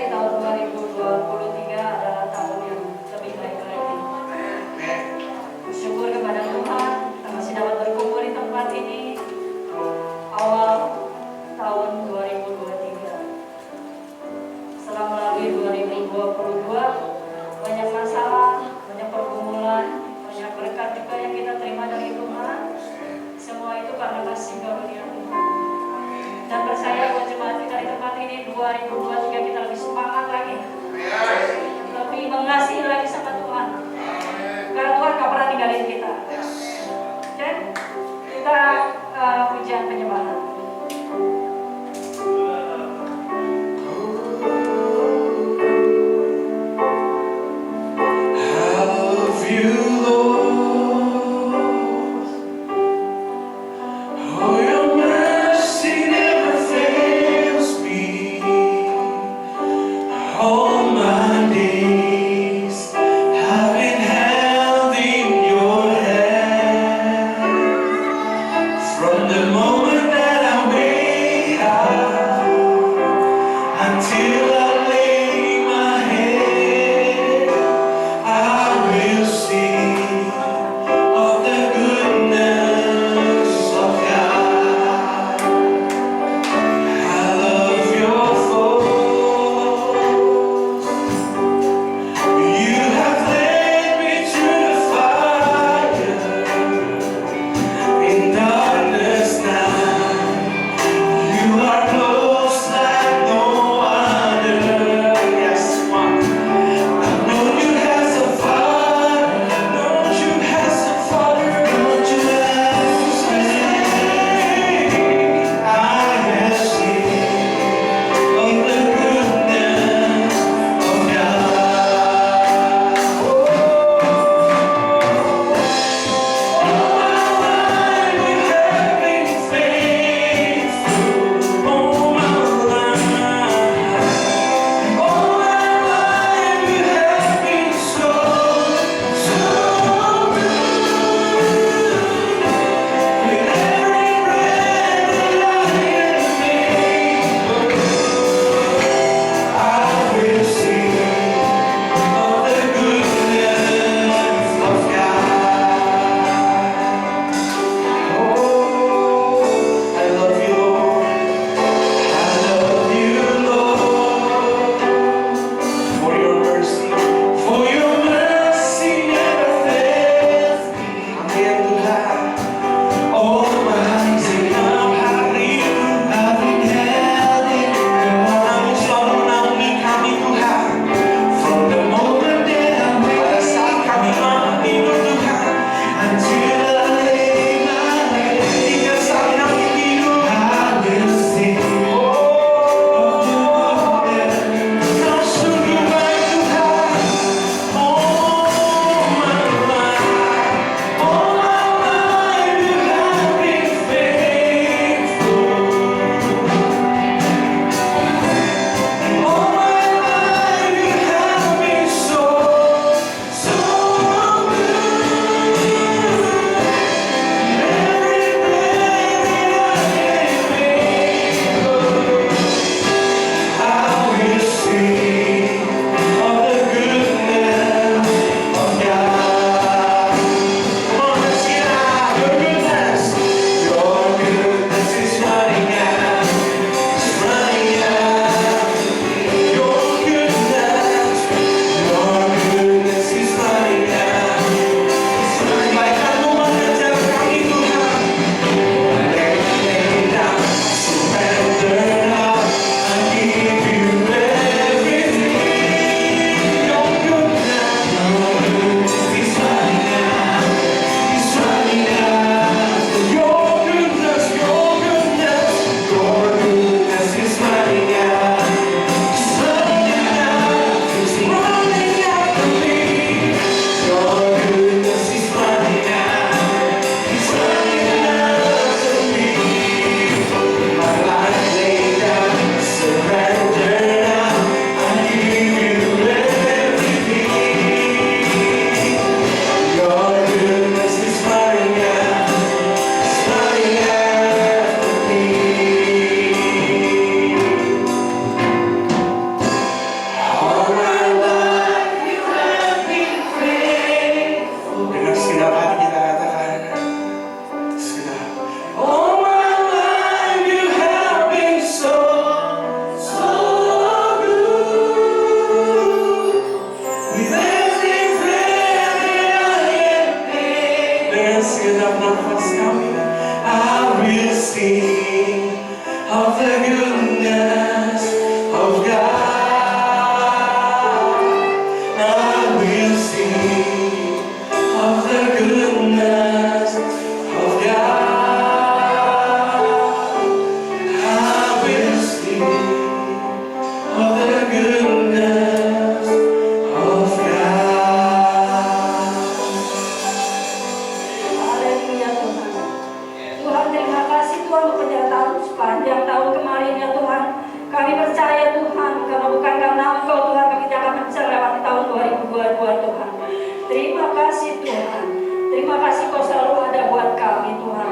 tahun 2023 adalah tahun yang lebih baik lagi. Syukur kepada Tuhan, kita masih dapat berkumpul di tempat ini awal tahun 2023. Setelah melalui 2022, banyak masalah, banyak pergumulan, banyak berkat juga yang kita terima dari Tuhan. Semua itu karena kasih karunia Tuhan. Dan percaya buat jemaat kita di tempat ini 2023 kita lebih semangat lagi, lebih mengasihi lagi sama Tuhan. Karena Tuhan gak pernah ninggalin kita. Oke? Kita pujian penyembahan. All my days I've been held in your hand. of the goodness of God. Haleluya Tuhan. Tuhan, terima kasih Tuhan untuk penyertaan sepanjang tahun kemarin ya Tuhan. Kami percaya Tuhan, karena bukan karena Engkau Tuhan kami tidak akan bisa melewati tahun 2022 Tuhan. Terima kasih Tuhan. Terima kasih Kau selalu ada buat kami Tuhan.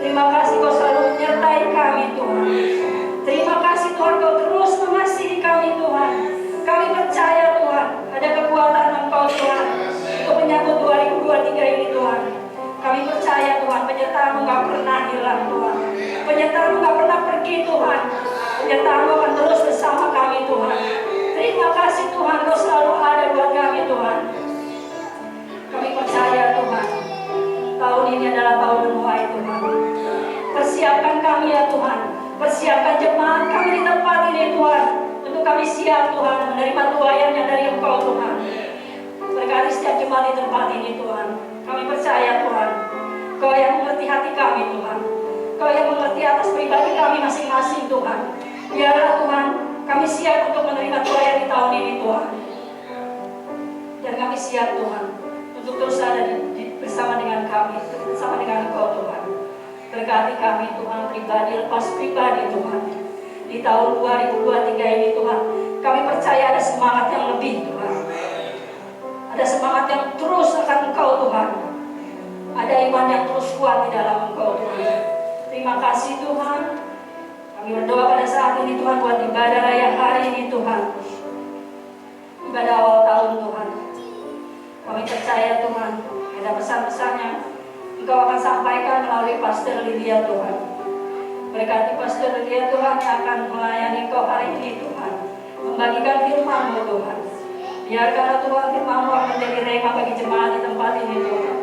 Terima kasih Kau selalu menyertai kami Tuhan. Terima kasih Tuhan Kau terus mengasihi kami Tuhan. Kami percaya Tuhan ada kekuatan Engkau Tuhan untuk menyambut 2023 ini Tuhan. Kami percaya Tuhan penyertaan-Mu gak pernah hilang Tuhan. Penyertaan-Mu gak pernah pergi Tuhan. Penyertaan-Mu akan terus bersama kami Tuhan. Terima kasih Tuhan Kau selalu ada buat kami Tuhan. Kami percaya Tuhan tahun ini adalah tahun menuai Tuhan. Persiapkan kami ya Tuhan. Persiapkan jemaat kami di tempat ini Tuhan. Untuk kami siap Tuhan menerima tuaiannya dari Engkau Tuhan. Berkati setiap jemaat di tempat ini Tuhan. Kami percaya Tuhan Kau yang mengerti hati kami Tuhan. Kau yang mengerti atas pribadi kami masing-masing Tuhan. Biarlah Tuhan kami siap untuk menerima tuaian di tahun ini Tuhan. Dan kami siap Tuhan untuk terus ada bersama dengan kami, bersama dengan Engkau Tuhan. Berkati kami Tuhan pribadi lepas pribadi Tuhan. Di tahun 2023 ini Tuhan, kami percaya ada semangat yang lebih Tuhan. Ada semangat yang terus akan Engkau Tuhan. Ada iman yang terus kuat di dalam Engkau Tuhan. Terima kasih Tuhan. Kami berdoa pada saat ini Tuhan buat ibadah raya hari ini Tuhan. Ibadah awal tahun Tuhan. Kami percaya Tuhan ada pesan-pesannya Engkau akan sampaikan melalui Pastor Lydia Tuhan. Berkati Pastor Lydia Tuhan yang akan melayani Engkau hari ini Tuhan. Membagikan firman-Mu Tuhan. Biarkanlah Tuhan firman-Mu akan menjadi rema bagi jemaat di tempat ini Tuhan.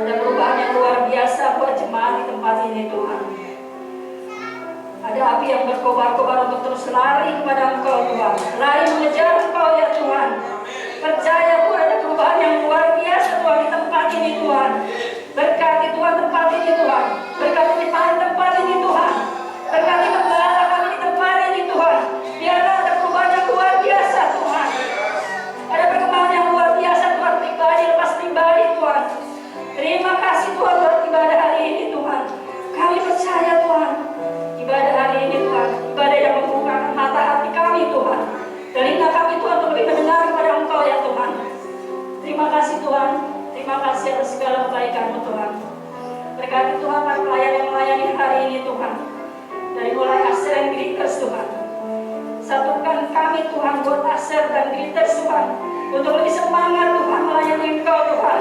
Ada perubahan yang luar biasa buat jemaat di tempat ini Tuhan. Ada api yang berkobar-kobar untuk terus lari kepada Engkau Tuhan. Lari mengejar Engkau ya Tuhan. Percaya Tuhan ada perubahan yang luar biasa Tuhan di tempat ini Tuhan. Berkati Tuhan tempat ini Tuhan. Berkati jemaat tempat ini Tuhan. Berkati pembala kami di tempat ini Tuhan. Biarlah ada perubahan yang luar biasa Tuhan. Ada perkembangan yang luar biasa Tuhan. Pribadi lepas pribadi Tuhan. Terima kasih Tuhan buat ibadah hari ini Tuhan. Kami percaya Tuhan. Ibadah hari ini Tuhan. Ibadah yang membukakan mata hati kami Tuhan. Telinga kami Tuhan untuk lebih mendengar kepada Engkau ya Tuhan. Terima kasih Tuhan. Terima kasih atas segala kebaikan-Mu Tuhan. Berkati Tuhan para pelayan yang melayani hari ini Tuhan. Dari mulai Aser dan Greeters Tuhan. Satukan kami Tuhan buat Aser dan Greeters Tuhan. Untuk lebih semangat Tuhan melayani Engkau Tuhan.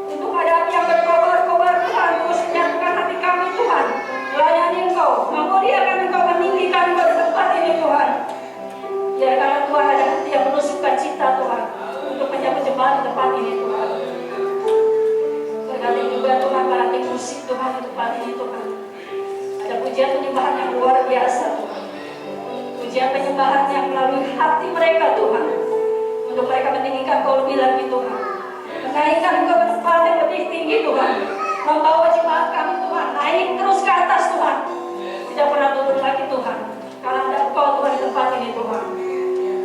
Untuk ada api yang berkobar-kobar Tuhan. Terus menyatukan hati kami Tuhan. Melayani Engkau. Memuliakan Engkau. Meninggikan Engkau di tempat ini Tuhan. Biarkanlah Tuhan ada hati yang penuh sukacita Tuhan. Untuk menyambut jemaat di tempat ini Tuhan. Berkati juga Tuhan para tim musik Tuhan di tempat ini Tuhan. Ada pujian penyembahan yang luar biasa Tuhan. Pujian penyembahan yang melalui hati mereka Tuhan. Untuk mereka meninggikan Kau lebih lagi Tuhan. Menaikkan Kau ke tempat yang lebih tinggi Tuhan. Membawa jemaat kami Tuhan. Naik terus ke atas Tuhan. Tidak pernah turun lagi Tuhan. Karena ada Kau Tuhan di tempat ini Tuhan.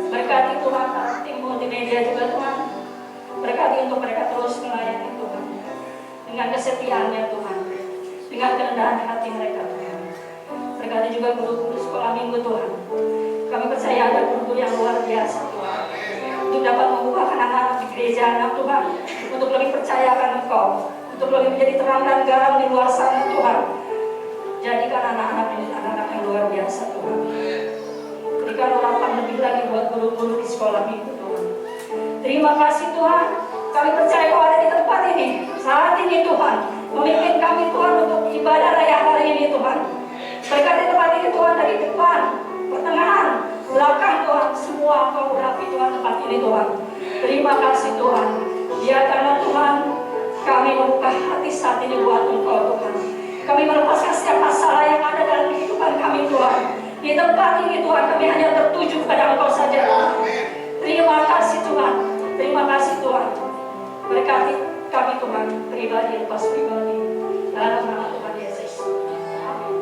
Berkati Tuhan tim multimedia juga Tuhan. Berkati untuk mereka terus melayani Tuhan. Dengan kesetiaannya Tuhan. Dengan kerendahan hati mereka Tuhan. Berkati juga guru-guru sekolah minggu Tuhan. Kami percaya ada guru yang luar biasa Tuhan. Untuk dapat membukakan anak-anak di gereja anak Tuhan. Untuk lebih percayakan Engkau. Untuk lebih menjadi terang dan garam di luar sana Tuhan. Jadikan anak-anak ini anak-anak yang luar biasa Tuhan. Berikan harapan lebih lagi buat guru-guru di sekolah minggu Tuhan. Terima kasih Tuhan. Kami percaya Kau ada di tempat ini. Saat ini Tuhan. Memimpin kami Tuhan untuk ibadah raya hari ini Tuhan. Berkati tempat ini Tuhan dari depan, pertengahan, belakang Tuhan. Semua Kau urapi Tuhan tempat ini Tuhan. Terima kasih Tuhan. Biarkanlah Tuhan kami membuka hati saat ini buat Engkau Tuhan. Kami melepaskan setiap masalah yang ada dalam kehidupan kami Tuhan. Di tempat ini Tuhan kami hanya tertuju pada Engkau saja Tuhan. Terima kasih Tuhan. Terima kasih Tuhan. Berkati kami Tuhan, pribadi lepas pribadi. Dalam nama Tuhan Yesus. Amin.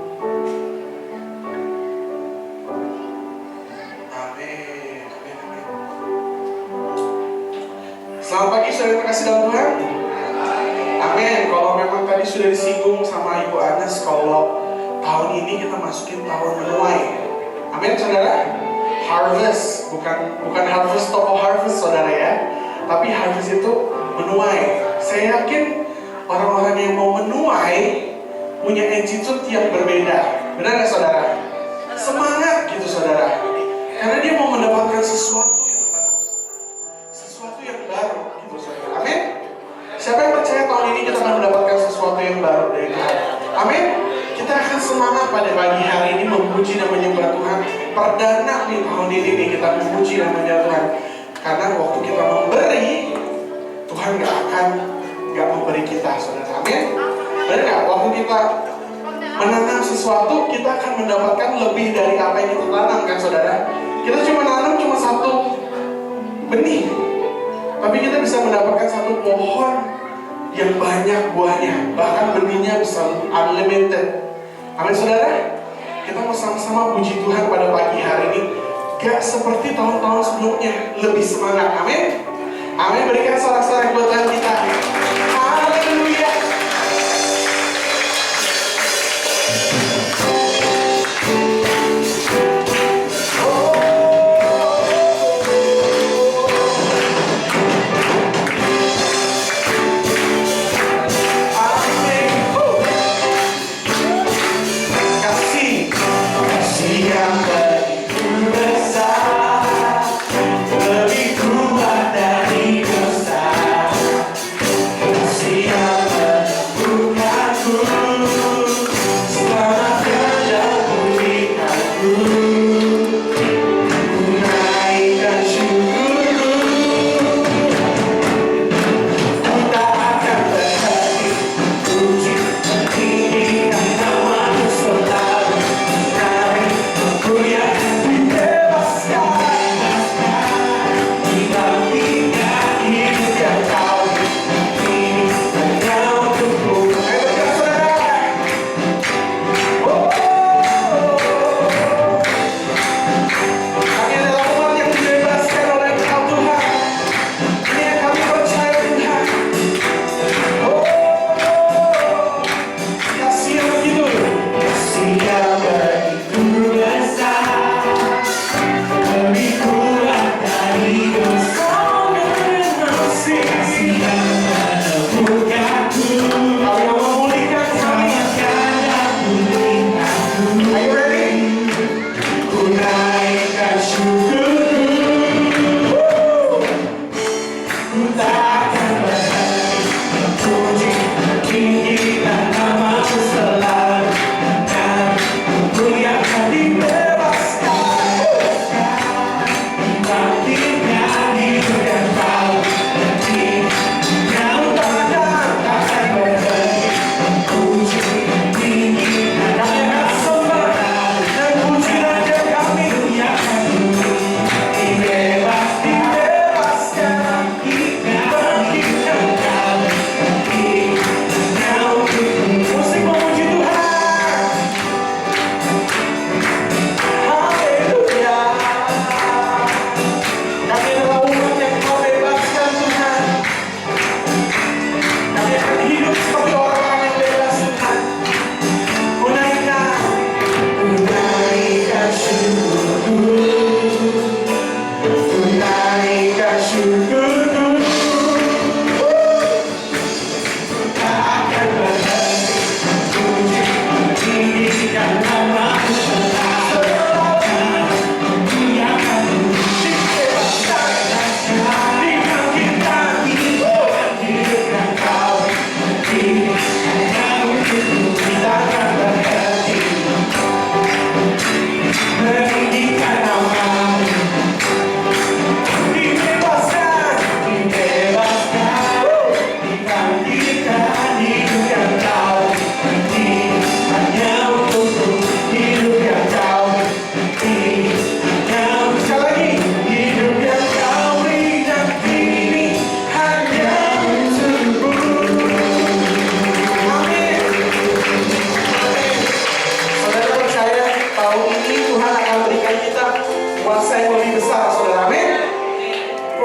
Selamat pagi saudara terkasih dalam Tuhan. Amin. Kalau memang tadi sudah disinggung sama Ibu Anas, kalau tahun ini kita masukin tahun menuai. Amin saudara. Harvest, bukan harvest toko harvest saudara ya, tapi harvest itu menuai. Saya yakin orang-orang yang mau menuai punya attitude yang berbeda. Benar nggak saudara? Semangat gitu saudara. Karena dia mau mendapatkan sesuatu yang baru, sesuatu yang baru gitu saudara. Amin. Siapa yang percaya tahun ini kita akan mendapatkan sesuatu yang baru dari Tuhan? Amin. Kita akan semangat pada pagi hari ini memuji dan menyembah Tuhan. Perdana nih tahun ini nih kita memuji dan menyembah Tuhan. Karena waktu kita memberi, Tuhan nggak memberi kita saudara. Amin. Benar nggak? Waktu kita menanam sesuatu, kita akan mendapatkan lebih dari apa yang kita tanam kan saudara. Kita nanam cuma satu benih, tapi kita bisa mendapatkan satu pohon yang banyak buahnya, bahkan benihnya bisa unlimited. Amin saudara. Kita mau sama-sama puji Tuhan pada pagi hari ini. Gak seperti tahun-tahun sebelumnya, lebih semangat. Amin. Amin. Berikan sorak-sorak buat Tuhan kita. Haleluya.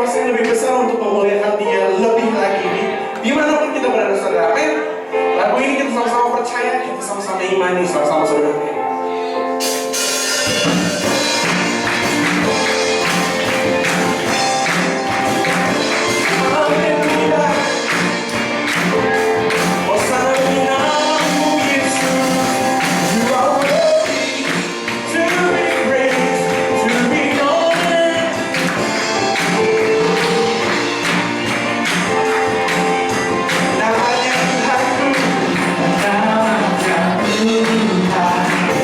kuasa yang lebih besar untuk memuliakan Dia lebih lagi dimanapun kita berada, saudara. Amin. Lagu ini kita sama-sama percaya, kita sama-sama imani, sama-sama saudara. Now I can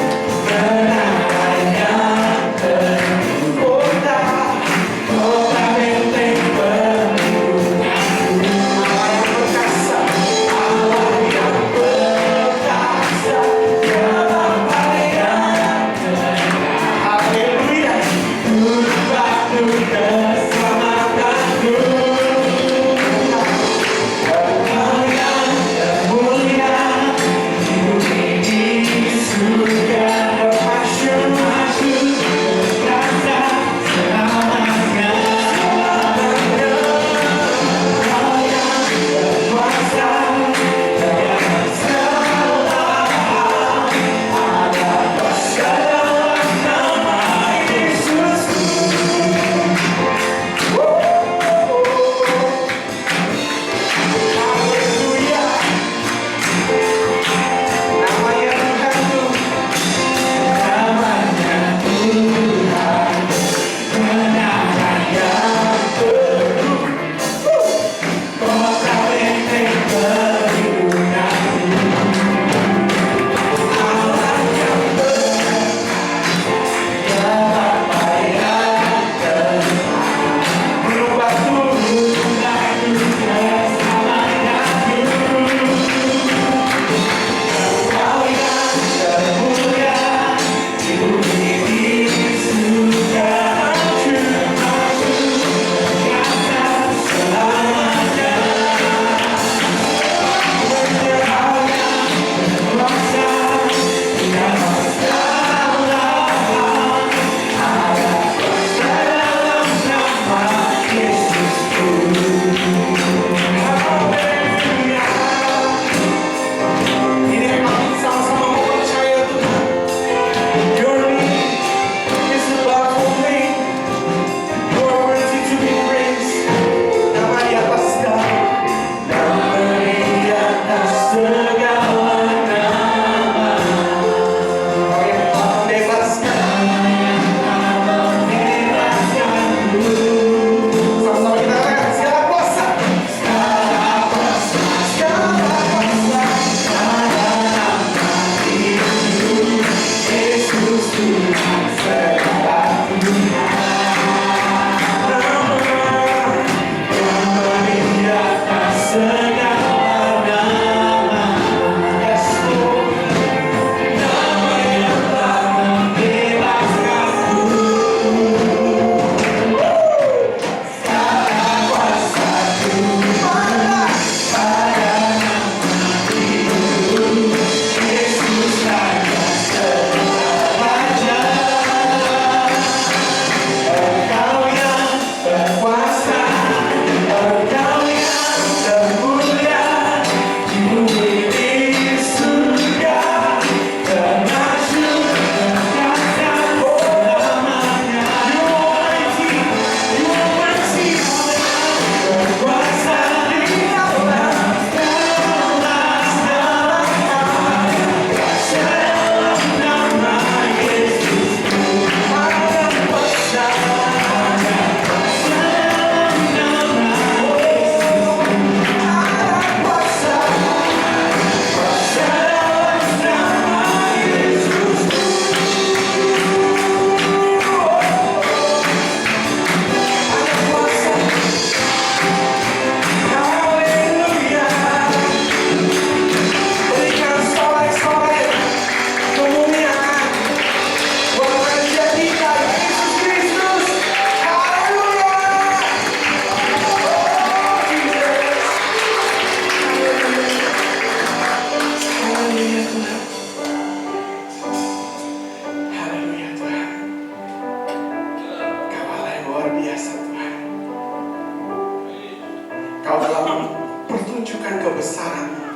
menunjukkan kebesaran-Mu,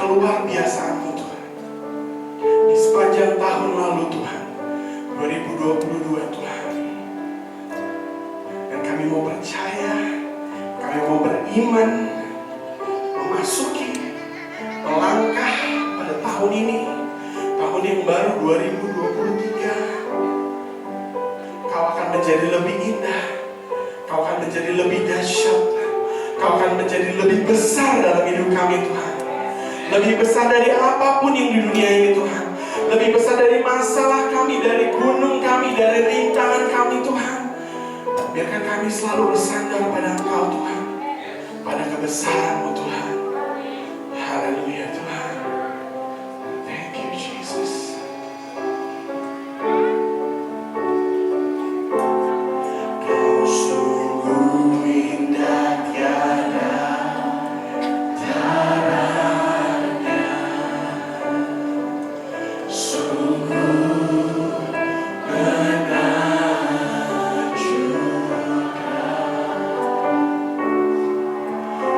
keluar biasaan-Mu Tuhan. Di sepanjang tahun lalu Tuhan, 2022 Tuhan. Dan kami mau percaya, kami mau beriman, memasuki, melangkah pada tahun ini, tahun yang baru 2023. Kau akan menjadi lebih indah, Kau akan menjadi lebih dahsyat, Kau akan menjadi lebih besar dalam hidup kami Tuhan. Lebih besar dari apapun yang di dunia ini Tuhan. Lebih besar dari masalah kami, dari gunung kami, dari rintangan kami Tuhan. Biarkan kami selalu bersandar pada Engkau Tuhan, pada kebesaran-Mu Tuhan. Haleluya Tuhan. Thank you Jesus. Kau sungguh indah tiada taranya, sungguh menakjubkan,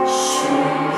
sungguh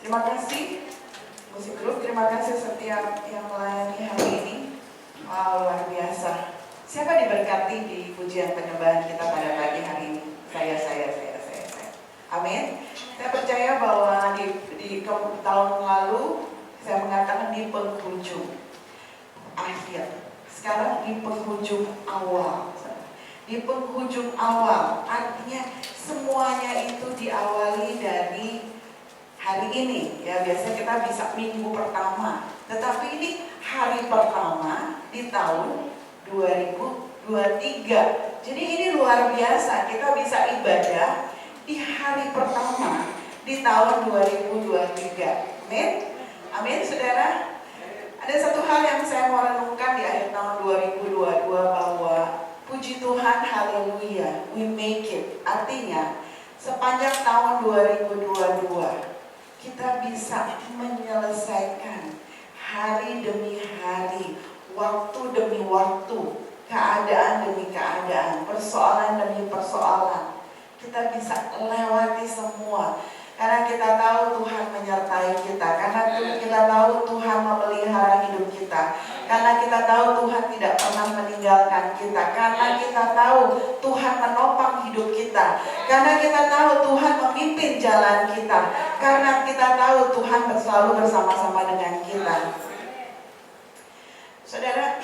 Terima kasih musik grup, terima kasih setiap yang melayani hari ini. Wow, luar biasa. Siapa diberkati di pujian penyembahan kita pada pagi hari ini? Saya. Amin. Saya percaya bahwa di tahun lalu saya mengatakan di penghujung akhir. Sekarang di penghujung awal. Di penghujung awal, artinya semuanya itu diawali dari hari ini. Ya, biasanya kita bisa minggu pertama, tetapi ini hari pertama di tahun 2023. Jadi ini luar biasa, kita bisa ibadah di hari pertama di tahun 2023. Amin. Amin, saudara. Ada satu hal yang saya mau renungkan di akhir tahun 2022 bahwa puji Tuhan, haleluya, we make it. Artinya, sepanjang tahun 2022, kita bisa menyelesaikan hari demi hari, waktu demi waktu, keadaan demi keadaan, persoalan demi persoalan. Kita bisa lewati semua. Karena kita tahu Tuhan menyertai kita, karena kita tahu Tuhan memelihara hidup kita, karena kita tahu Tuhan tidak pernah meninggalkan kita, karena kita tahu Tuhan menopang hidup kita, karena kita tahu Tuhan memimpin jalan kita, karena kita tahu Tuhan selalu bersama-sama dengan kita. Saudara,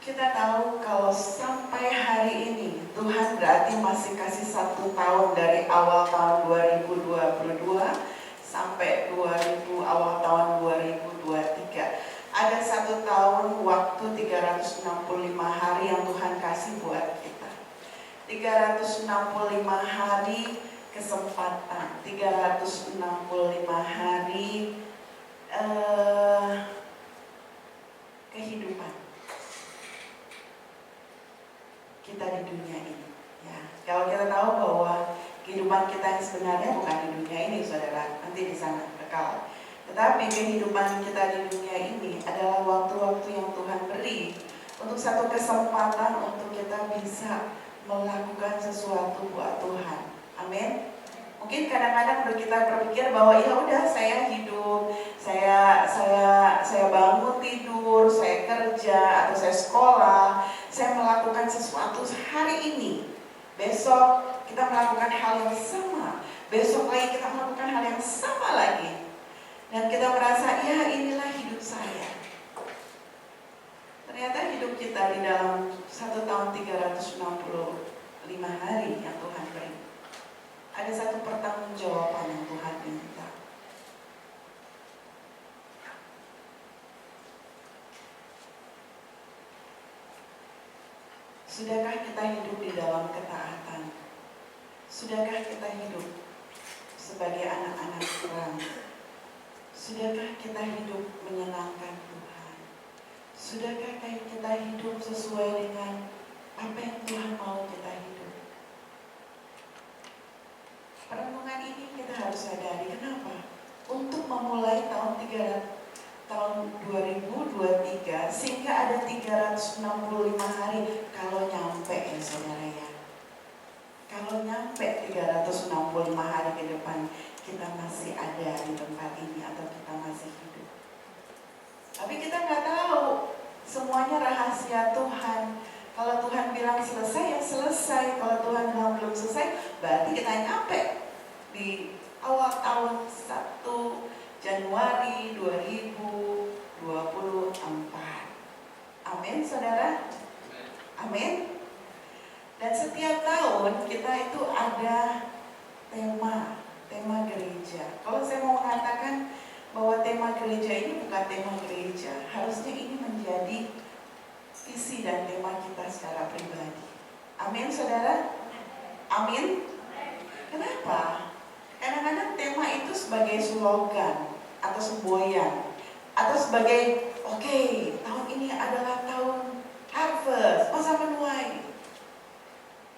kita tahu kalau sampai hari ini Tuhan berarti masih kasih 1 tahun dari awal tahun 2022 sampai awal tahun 2023. Ada 1 tahun waktu 365 hari yang Tuhan kasih buat kita. 365 hari kesempatan, 365 hari kehidupan kita di dunia ini. Ya, kalau kita tahu bahwa kehidupan kita yang sebenarnya bukan di dunia ini, saudara, nanti di sana kekal. Tetapi kehidupan kita di dunia ini adalah waktu-waktu yang Tuhan beri untuk satu kesempatan untuk kita bisa melakukan sesuatu buat Tuhan. Amin. Mungkin kadang-kadang kita berpikir bahwa ya udah saya hidup, saya bangun tidur, saya kerja atau saya sekolah, saya melakukan sesuatu hari ini. Besok kita melakukan hal yang sama, besok lagi kita melakukan hal yang sama lagi. Dan kita merasa ya inilah hidup saya. Ternyata hidup kita di dalam 1 tahun 365 hari yang Tuhan beri, ada satu pertanggungjawaban yang Tuhan minta. Sudahkah kita hidup di dalam ketaatan? Sudahkah kita hidup sebagai anak-anak Tuhan? Sudahkah kita hidup menyenangkan Tuhan? Sudahkah kita hidup sesuai dengan apa yang Tuhan mau kita hidup? Perenungan ini kita harus sadari. Kenapa? Untuk memulai tahun 2023 sehingga ada 365 hari kalau nyampe ya saudara ya. Kalau nyampe 365 hari ke depan kita masih ada di tempat ini atau kita masih hidup. Tapi kita nggak tahu, semuanya rahasia Tuhan. Kalau Tuhan bilang selesai ya selesai, kalau Tuhan bilang belum selesai berarti kita nyampe di awal tahun 1 Januari 2024. Amin saudara? Amin. Dan setiap tahun kita itu ada tema gereja. Kalau saya mau mengatakan bahwa tema gereja ini bukan tema gereja, harusnya ini menjadi visi dan tema kita secara pribadi. Amin saudara? Amin. Kenapa? Kadang-kadang tema itu sebagai slogan atau semboyan atau sebagai oke, tahun ini adalah tahun harvest, masa menuai.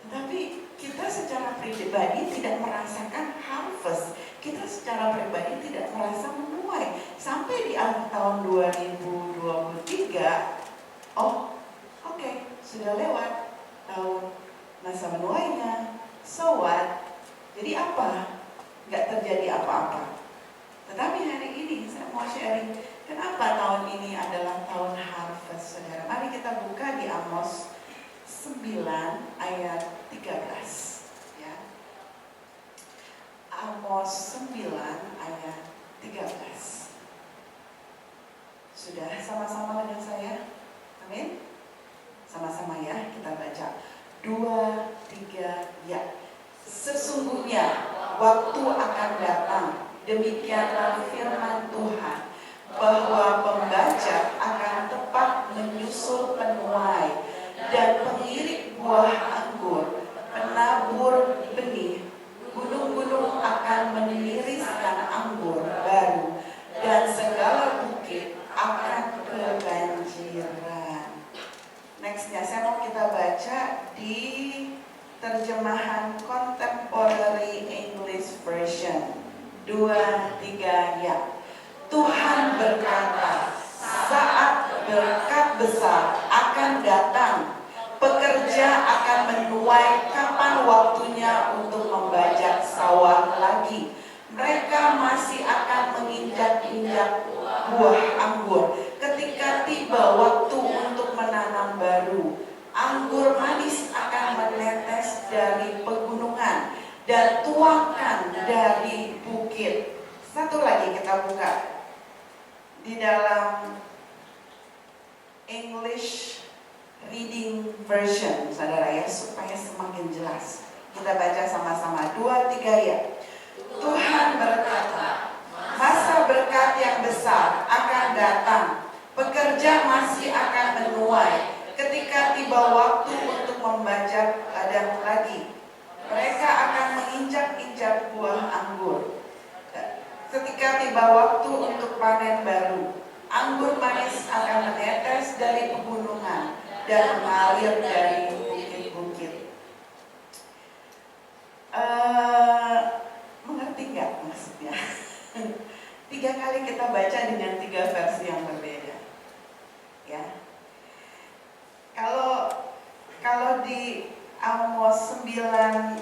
Tetapi kita secara pribadi tidak merasakan harvest, kita secara pribadi tidak merasa menuai. Sampai di akhir tahun 2023, oke, sudah lewat tahun masa menuainya. So what? Jadi apa? nggak terjadi apa-apa. Tetapi hari ini saya mau sharing kenapa tahun ini adalah tahun harvest, saudara. Mari kita buka di Amos 9 ayat 13. Ya. Amos 9 ayat 13. Sudah sama-sama dengan saya? Amin? Sama-sama ya, kita baca. 2, 3, ya. Sesungguhnya waktu akan datang, demikianlah firman Tuhan, bahwa pembajak akan tepat menyusul penuai, dan pengirik buah anggur, penabur benih. Gunung-gunung akan meniriskan anggur baru, dan segala bukit akan kebanjiran. Nextnya saya mau kita baca di terjemahan Contemporary English Version. 2, 3, ya. Tuhan berkata, saat berkat besar akan datang, pekerja akan menuai kapan waktunya untuk membajak sawah lagi. Mereka masih akan menginjak-injak buah anggur ketika tiba waktu untuk menanam baru. Anggur manis akan menetes dari pegunungan dan tuakan dari bukit. Satu lagi kita buka di dalam English Reading Version, saudara ya, supaya semakin jelas. Kita baca sama-sama, 2, 3 ya. Tuhan berkata, masa berkat yang besar akan datang, pekerja masih akan menuai ketika tiba waktu untuk membajak ladang lagi. Mereka akan menginjak-injak buah anggur ketika tiba waktu untuk panen baru. Anggur manis akan menetes dari pegunungan dan mengalir dari bukit-bukit. Mengerti nggak maksudnya? 3 kali kita baca dengan 3 versi yang berbeda. Ya. Kalau di Amos 9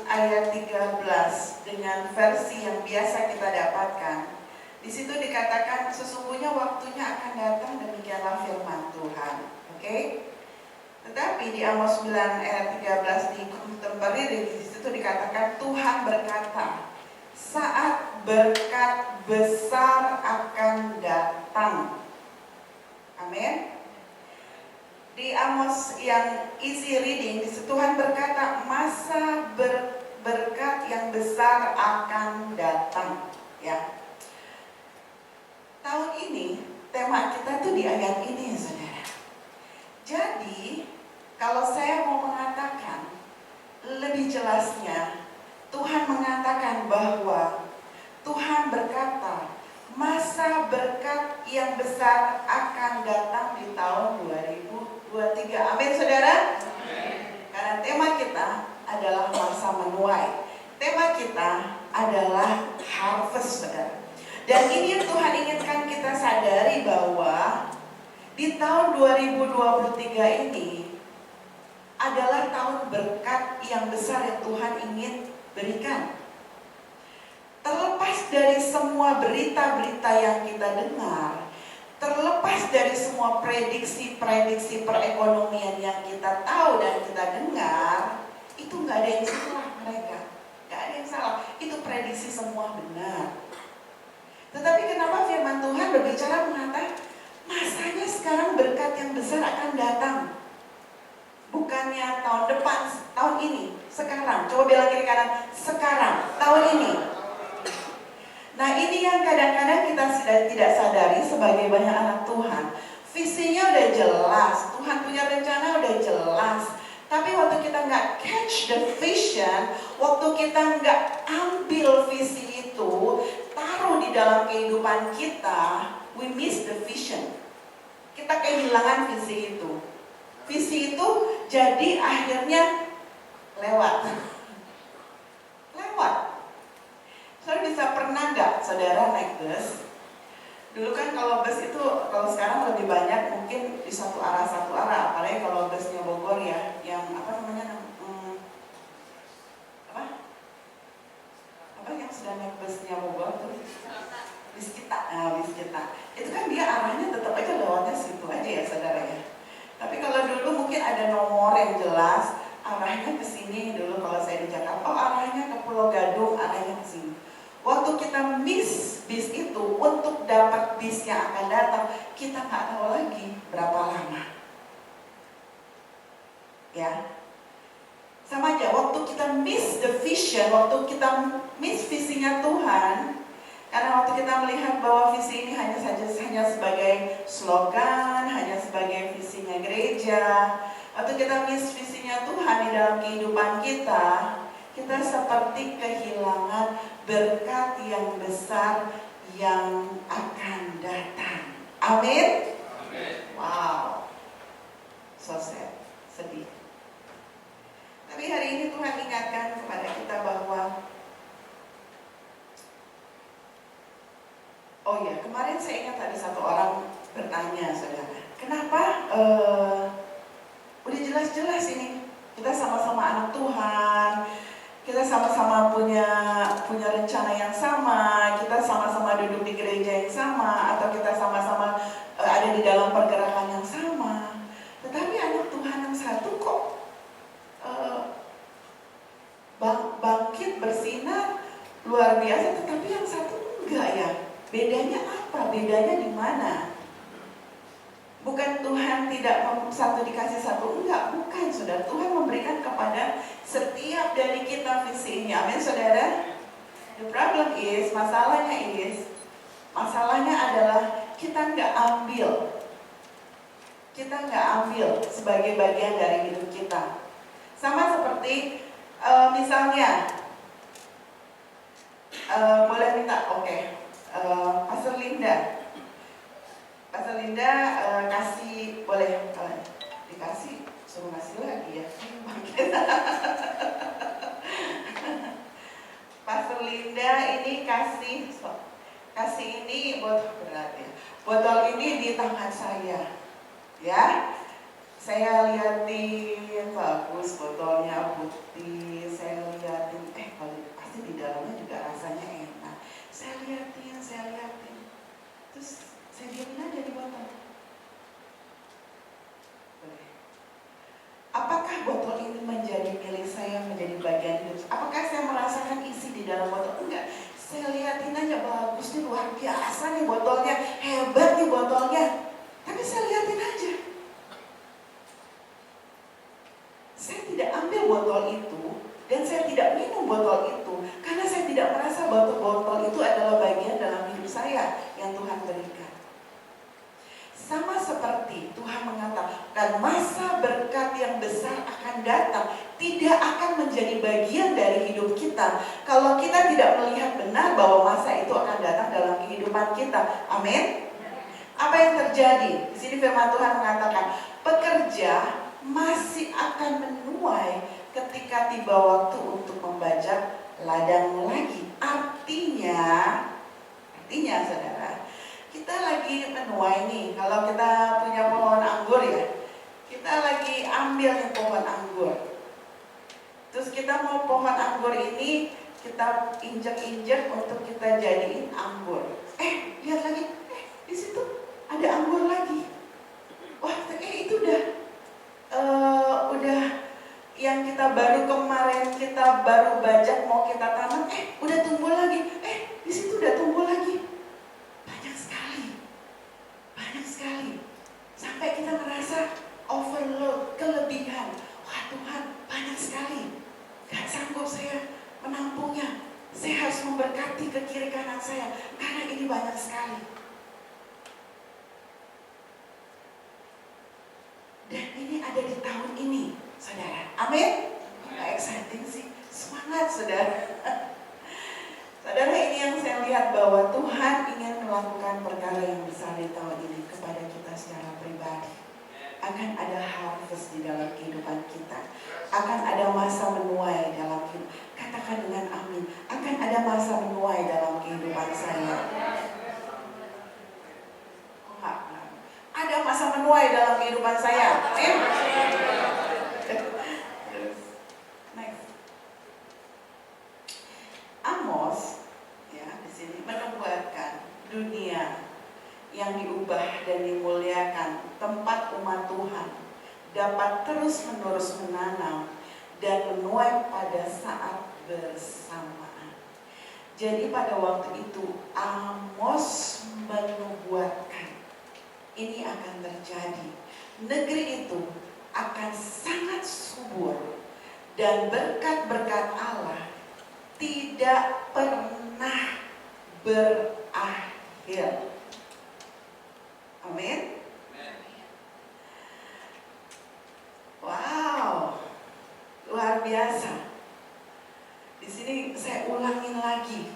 ayat 13 dengan versi yang biasa kita dapatkan, di situ dikatakan sesungguhnya waktunya akan datang, demikianlah firman Tuhan. Oke? Tetapi di Amos 9 ayat 13 di Contemporary, di situ dikatakan Tuhan berkata, saat berkat besar akan datang. Amin. Di Amos yang easy reading, Tuhan berkata masa berkat yang besar akan datang. Ya. Tahun ini tema kita tuh di ayat ini, saudara. Jadi kalau saya mau mengatakan lebih jelasnya, Tuhan mengatakan bahwa Tuhan berkata masa berkat yang besar akan datang di tahun 2023. Amin, saudara? Amin. Karena tema kita adalah masa menuai. Tema kita adalah harvest, saudara. Dan ini yang Tuhan inginkan kita sadari bahwa di tahun 2023 ini adalah tahun berkat yang besar yang Tuhan ingin berikan. Terlepas dari semua berita-berita yang kita dengar, terlepas dari semua prediksi-prediksi perekonomian yang kita tahu dan kita dengar, itu nggak ada yang salah mereka, nggak ada yang salah. Itu prediksi semua benar. Tetapi kenapa firman Tuhan berbicara mengatakan masanya sekarang berkat yang besar akan datang? Bukannya tahun depan, tahun ini, sekarang. Coba bilang kiri kanan, sekarang, tahun ini. Nah, ini yang kadang-kadang kita tidak sadari sebagai banyak anak Tuhan. Visinya udah jelas, Tuhan punya rencana udah jelas. Tapi waktu kita nggak catch the vision, waktu kita nggak ambil visi itu, taruh di dalam kehidupan kita, we miss the vision. Kita kehilangan visi itu. Visi itu jadi akhirnya lewat. Saudara bisa pernah nggak saudara naik bus? Dulu kan kalau bus itu, kalau sekarang lebih banyak mungkin di satu arah, apalagi kalau busnya Bogor ya, yang apa namanya, yang sudah naik busnya Bogor tuh? Biskita, Biskita. Itu kan dia arahnya tetap aja lewatnya situ aja ya saudara ya. Tapi kalau dulu mungkin ada nomor yang jelas, arahnya ke sini dulu kalau saya di Jakarta. Oh, arahnya ke Pulau Gadung, arahnya ke sini. Waktu kita miss bis itu untuk dapat bis yang akan datang, kita nggak tahu lagi berapa lama. Ya, sama aja. Waktu kita miss the vision, waktu kita miss visinya Tuhan, karena waktu kita melihat bahwa visi ini hanya sebagai slogan, hanya sebagai visinya gereja, waktu kita miss visinya Tuhan di dalam kehidupan kita, kita seperti kehilangan berkat yang besar yang akan datang. Amin. Wow, so sad, sedih. Tapi hari ini Tuhan ingatkan kepada kita bahwa, oh ya, kemarin saya ingat ada satu orang bertanya, saudara, kenapa udah jelas-jelas ini kita sama-sama anak Tuhan, kita sama-sama punya rencana yang sama, kita sama-sama duduk di gereja yang sama, atau kita sama-sama ada di dalam pergerakan yang sama, tetapi anak Tuhan yang satu kok bangkit bersinar luar biasa, tetapi yang satu enggak ya? Bedanya apa? Bedanya di mana? Bukan Tuhan tidak satu dikasih satu, enggak, bukan saudara. Tuhan memberikan kepada setiap dari kita visi ini. Amin saudara. The problem is, masalahnya adalah kita enggak ambil sebagai bagian dari hidup kita. Sama seperti misalnya boleh minta, Pastor Linda kasih, boleh dikasih, suruh ngasih lagi ya. Pastor Linda ini kasih ini botol ini di tangan saya, ya. Saya liatin, bagus botolnya putih, saya liatin, kalau pasti di dalamnya juga rasanya enak. Saya liatin, terus saya diamin aja di botol. Apakah botol ini menjadi milik saya, menjadi bagian hidup? Apakah saya merasakan isi di dalam botol? Enggak, saya liatin aja, bagus nih, luar biasa nih botolnya, hebat nih botolnya. Tapi saya liatin aja. Saya tidak ambil botol itu dan saya tidak minum botol itu karena saya tidak merasa botol itu adalah bagian dalam hidup saya yang Tuhan berikan. Sama seperti Tuhan mengatakan masa berkat yang besar akan datang, tidak akan menjadi bagian dari hidup kita kalau kita tidak melihat benar bahwa masa itu akan datang dalam kehidupan kita. Amin. Apa yang terjadi? Di sini firman Tuhan mengatakan pekerja masih akan menuai ketika tiba waktu untuk membajak ladang lagi. Artinya saudara, kita lagi menuai nih. Kalau kita punya pohon anggur ya, kita lagi ambil nih pohon anggur. Terus kita mau pohon anggur ini kita injek-injek untuk kita jadiin anggur. Lihat lagi, di situ ada anggur lagi. Wah, itu udah yang kita baru kemarin kita baru bajak mau kita tanam, udah tumbuh lagi, di situ udah tumbuh lagi, banyak sekali, sampai kita merasa overload, kelebihan. Wah Tuhan, banyak sekali, gak sanggup saya menampungnya, saya harus memberkati ke kiri kanan saya karena ini banyak sekali. Dan ini ada di tahun ini, saudara. Amin. Exciting sih, semangat saudara. Saudara, ini yang saya lihat bahwa Tuhan ingin melakukan perkara yang besar di tahun ini kepada kita secara pribadi. Akan ada harvest di dalam kehidupan kita. Akan ada masa menuai dalam kehidupan. Katakan dengan amin. Akan ada masa menuai dalam kehidupan saya. Ada masa menuai dalam kehidupan saya. Amin. Next. Amos yang diubah dan dimuliakan, tempat umat Tuhan dapat terus-menerus menanam dan menuai pada saat bersamaan. Jadi pada waktu itu Amos menubuatkan ini akan terjadi. Negeri itu akan sangat subur dan berkat-berkat Allah tidak pernah berakhir. Amin. Wow, luar biasa. Di sini saya ulangin lagi.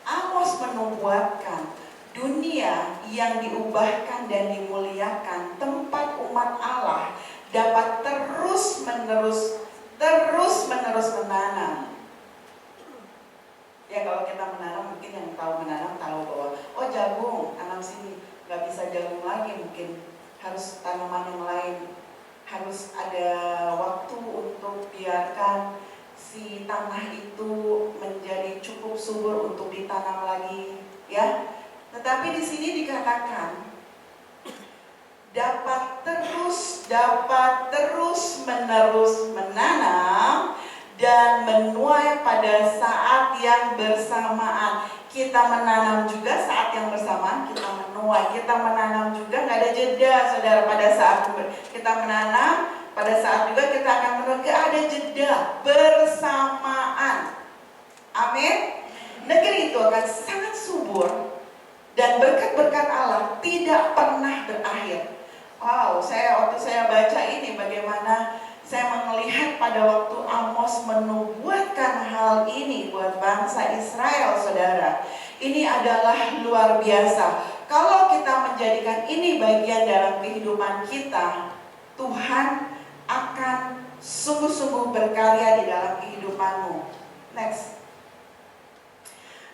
Amos menubuatkan dunia yang diubahkan dan dimuliakan, tempat umat Allah dapat terus-menerus menanam. Ya kalau kita menanam, mungkin yang tahu menanam tahu bahwa oh jagung tanam sini, nggak bisa jagung lagi, mungkin harus tanaman yang lain, harus ada waktu untuk biarkan si tanah itu menjadi cukup subur untuk ditanam lagi, ya. Tetapi di sini dikatakan dapat terus menerus menanam dan menuai pada saat yang bersamaan. Kita menanam juga saat yang bersamaan, kita menuai. Kita menanam juga, nggak ada jeda, saudara. Pada saat kita menanam, pada saat juga kita akan menuai, nggak ada jeda, bersamaan. Amin. Negeri itu akan sangat subur dan berkat-berkat Allah tidak pernah berakhir. Wow, waktu saya baca ini bagaimana saya melihat pada waktu Amos menubuatkan hal ini buat bangsa Israel, saudara. Ini adalah luar biasa. Kalau kita menjadikan ini bagian dalam kehidupan kita, Tuhan akan sungguh-sungguh berkarya di dalam kehidupanmu. Next.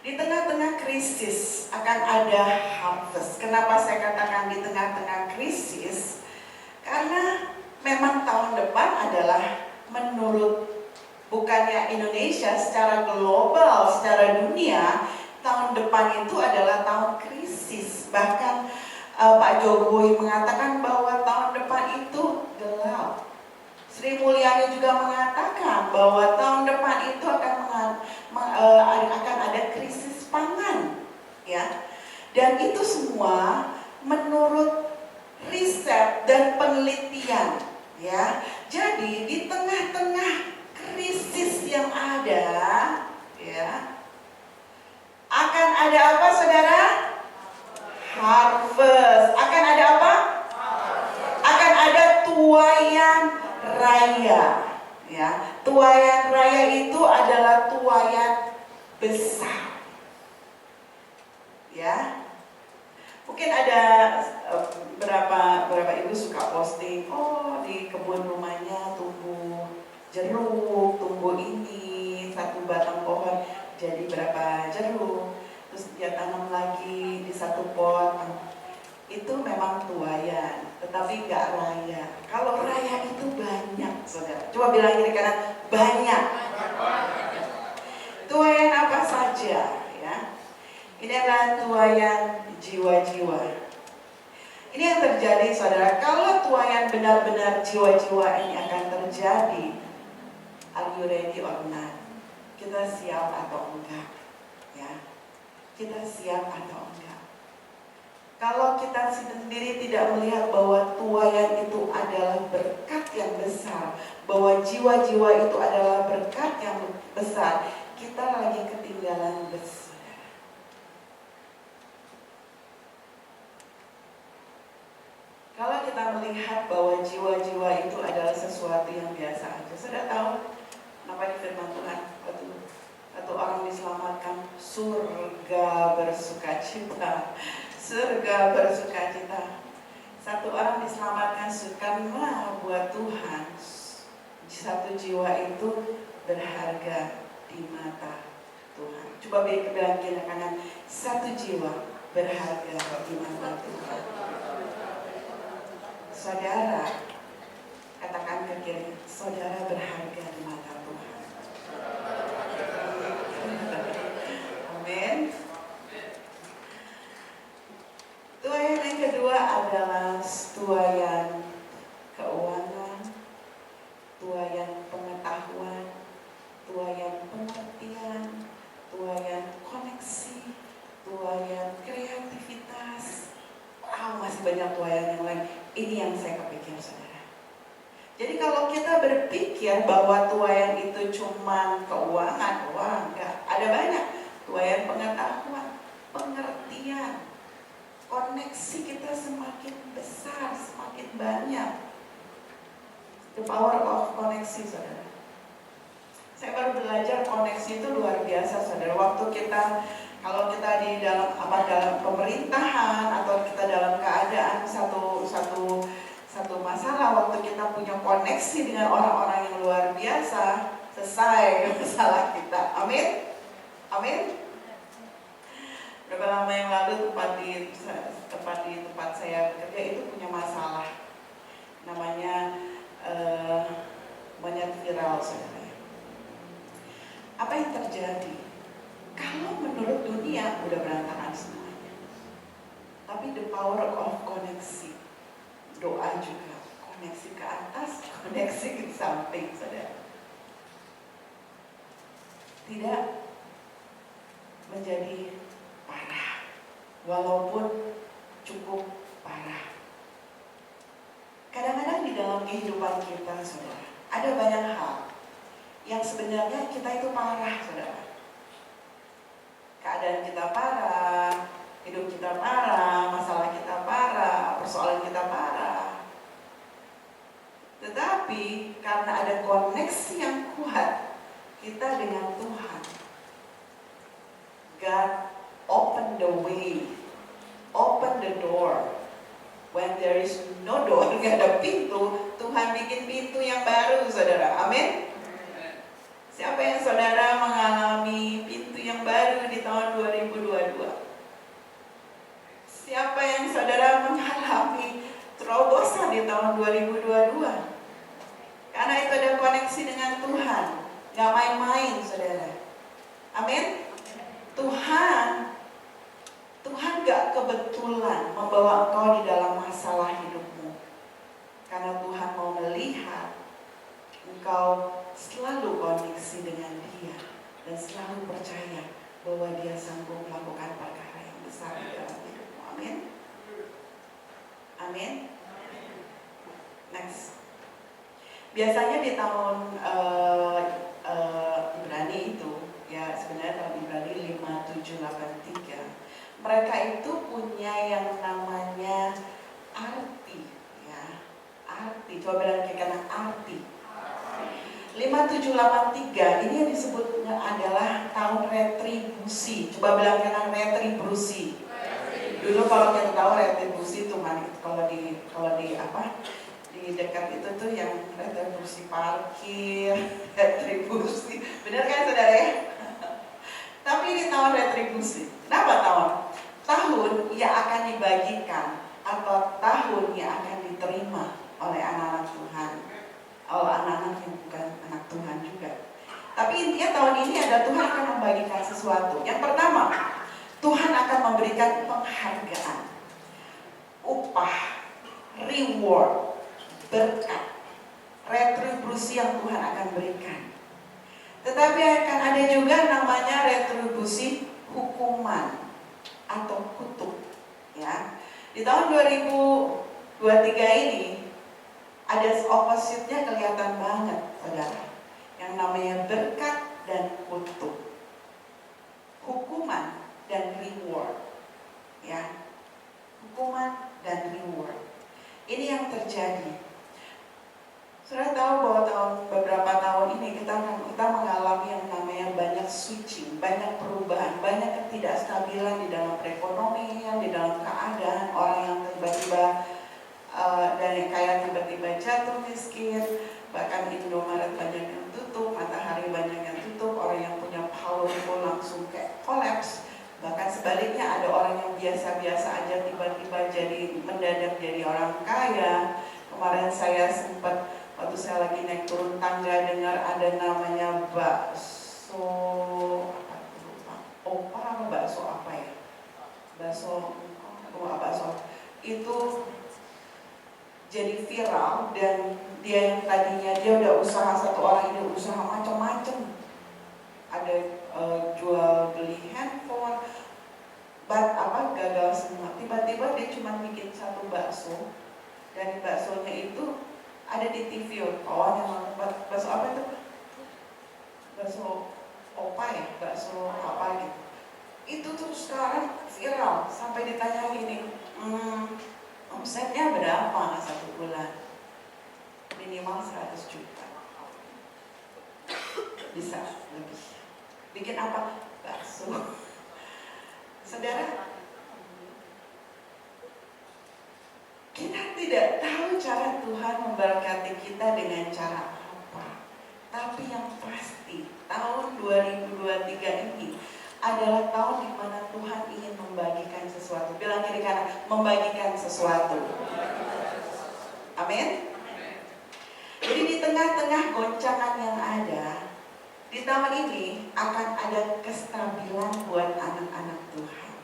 Di tengah-tengah krisis akan ada harvest. Kenapa saya katakan di tengah-tengah krisis? Karena memang tahun depan adalah menurut bukannya Indonesia, secara global, secara dunia, tahun depan itu adalah tahun krisis. Bahkan Pak Jokowi mengatakan bahwa tahun depan itu gelap. Sri Mulyani juga mengatakan bahwa tahun depan itu akan ada krisis pangan, ya. Dan itu semua menurut riset dan penelitian, ya. Jadi di tengah-tengah krisis yang ada, ya, akan ada apa, saudara? Harvest. Akan ada apa? Akan ada tuayan raya, ya. Tuayan raya itu adalah tuayan besar, ya. Mungkin ada berapa ibu suka posting, oh di kebun rumahnya tumbuh jeruk, tumbuh ini, satu batang pohon jadi berapa jeruk, terus dia tanam lagi di satu pot. Itu memang tuayan, tetapi nggak raya. Kalau raya itu banyak, saudara. Coba bilang kiri kanan, banyak. Tuayan apa saja, ya? Ini adalah tuayan jiwa-jiwa. Ini yang terjadi, saudara. Kalau tuayan benar-benar jiwa-jiwa ini akan terjadi, are you ready or not? Kita siap atau enggak, ya? Kita siap atau enggak? Kalau kita sendiri tidak melihat bahwa tuayan itu adalah berkat yang besar, bahwa jiwa-jiwa itu adalah berkat yang besar, kita lagi ketinggalan besar. Kalau kita melihat bahwa jiwa-jiwa itu adalah sesuatu yang biasa aja, sudah tahu kenapa di firman Tuhan waktu orang diselamatkan, surga bersukacita. Surga bersukacita. Satu orang diselamatkan karena buat Tuhan satu jiwa itu berharga di mata Tuhan. Coba bilang kiri kanan, satu jiwa berharga di mata Tuhan. Saudara, katakan ke kiri, saudara berharga di mata Tuhan. Amin. Tuayan yang banyak tuayan yang lain. Ini yang saya kepikir, saudara. Jadi kalau kita berpikir bahwa tuayan itu cuma keuangan, wah enggak. Ada banyak tuayan pengetahuan, pengertian, koneksi kita semakin besar, semakin banyak. The power of koneksi, saudara. Saya baru belajar koneksi itu luar biasa, saudara. Waktu kita, kalau kita di dalam pemerintahan atau kita dalam keadaan satu masalah, waktu kita punya koneksi dengan orang-orang yang luar biasa, selesai masalah kita. Amin. Amin. Berapa lama yang lalu tempat saya bekerja itu punya masalah, namanya monyet viral, saudara. Apa yang terjadi? Kalau menurut dunia udah berantakan semuanya, tapi the power of koneksi, doa juga, koneksi ke atas, koneksi ke samping, saudara, tidak menjadi parah, walaupun cukup parah. Kadang-kadang di dalam kehidupan kita, saudara, ada banyak hal yang sebenarnya kita itu parah, saudara. Keadaan kita parah, hidup kita parah, masalah kita parah, persoalan kita parah. Tetapi karena ada koneksi yang kuat kita dengan Tuhan, God open the way, open the door. When there is no door, nggak ada pintu, Tuhan bikin pintu yang baru, saudara. Amin. Siapa yang saudara mengalami pintu yang baru di tahun 2022? Siapa yang saudara mengalami terobosan di tahun 2022? Karena itu ada koneksi dengan Tuhan, nggak main-main, saudara. Amin. Tuhan gak kebetulan membawa engkau di dalam masalah hidupmu, karena Tuhan mau melihat engkau selalu koneksi dengan Dia dan selalu percaya bahwa Dia sanggup melakukan perkara yang besar di dalam hidupmu. Amin. Amin. Next. Biasanya di tahun Ibrani itu, ya sebenarnya tahun Ibrani 5783, mereka itu punya yang namanya arti, ya, arti. Coba bilang ke kanan, arti. 5783 ini yang disebutnya adalah tahun retribusi. Coba bilang ke kanan, retribusi. Dulu kalau kita tahu retribusi itu kalau di dekat itu tuh yang retribusi parkir, retribusi. Benar kan, saudara ya? Tapi ini tahun retribusi. Kenapa tahun? Tahun yang akan dibagikan atau tahun yang akan diterima oleh anak-anak Tuhan, oleh anak-anak yang bukan anak Tuhan juga. Tapi intinya tahun ini ada Tuhan akan membagikan sesuatu. Yang pertama, Tuhan akan memberikan penghargaan, upah, reward, berkat, retribusi yang Tuhan akan berikan. Tetapi akan ada juga namanya retribusi hukuman atau kutuk, ya. Di tahun 2023 ini ada opposite-nya kelihatan banget, saudara, yang namanya berkat dan kutuk, hukuman dan reward, ya, hukuman dan reward. Ini yang terjadi. Saudara tahu bahwa beberapa tahun ini kita mengalami yang namanya banyak switching, banyak perubahan, banyak ketidakstabilan di dalam perekonomian, di dalam keadaan, orang yang tiba-tiba dari kaya tiba-tiba jatuh miskin, bahkan Indomaret banyak yang tutup, Matahari banyak yang tutup, orang yang punya powerful langsung kayak collapse. Bahkan sebaliknya ada orang yang biasa-biasa aja tiba-tiba mendadak jadi orang kaya. Kemarin saya sempat waktu saya lagi naik turun tangga dengar ada namanya bakso apa ya? Bakso itu jadi viral, dan dia yang tadinya dia udah usaha, satu orang ini usaha macam-macam. Ada jual beli handphone, gagal semua. Tiba-tiba dia cuma bikin satu bakso, dan baksonya itu ada di TV. Awalnya bakso apa itu? Bakso opa ya, bakso apa gitu. Itu terus sekarang viral sampai ditanya gini, omsetnya berapa satu bulan? Minimal 100 juta. Bisa lebih. Bikin apa? Bakso. Saudara, kita tidak tahu cara Tuhan memberkati kita dengan cara apa. Tapi yang pasti, tahun 2023 ini adalah tahun di mana Tuhan ingin membagikan sesuatu. Bilang kiri kanan, membagikan sesuatu. Amin. Jadi di tengah-tengah goncangan yang ada, di tahun ini akan ada kestabilan buat anak-anak Tuhan.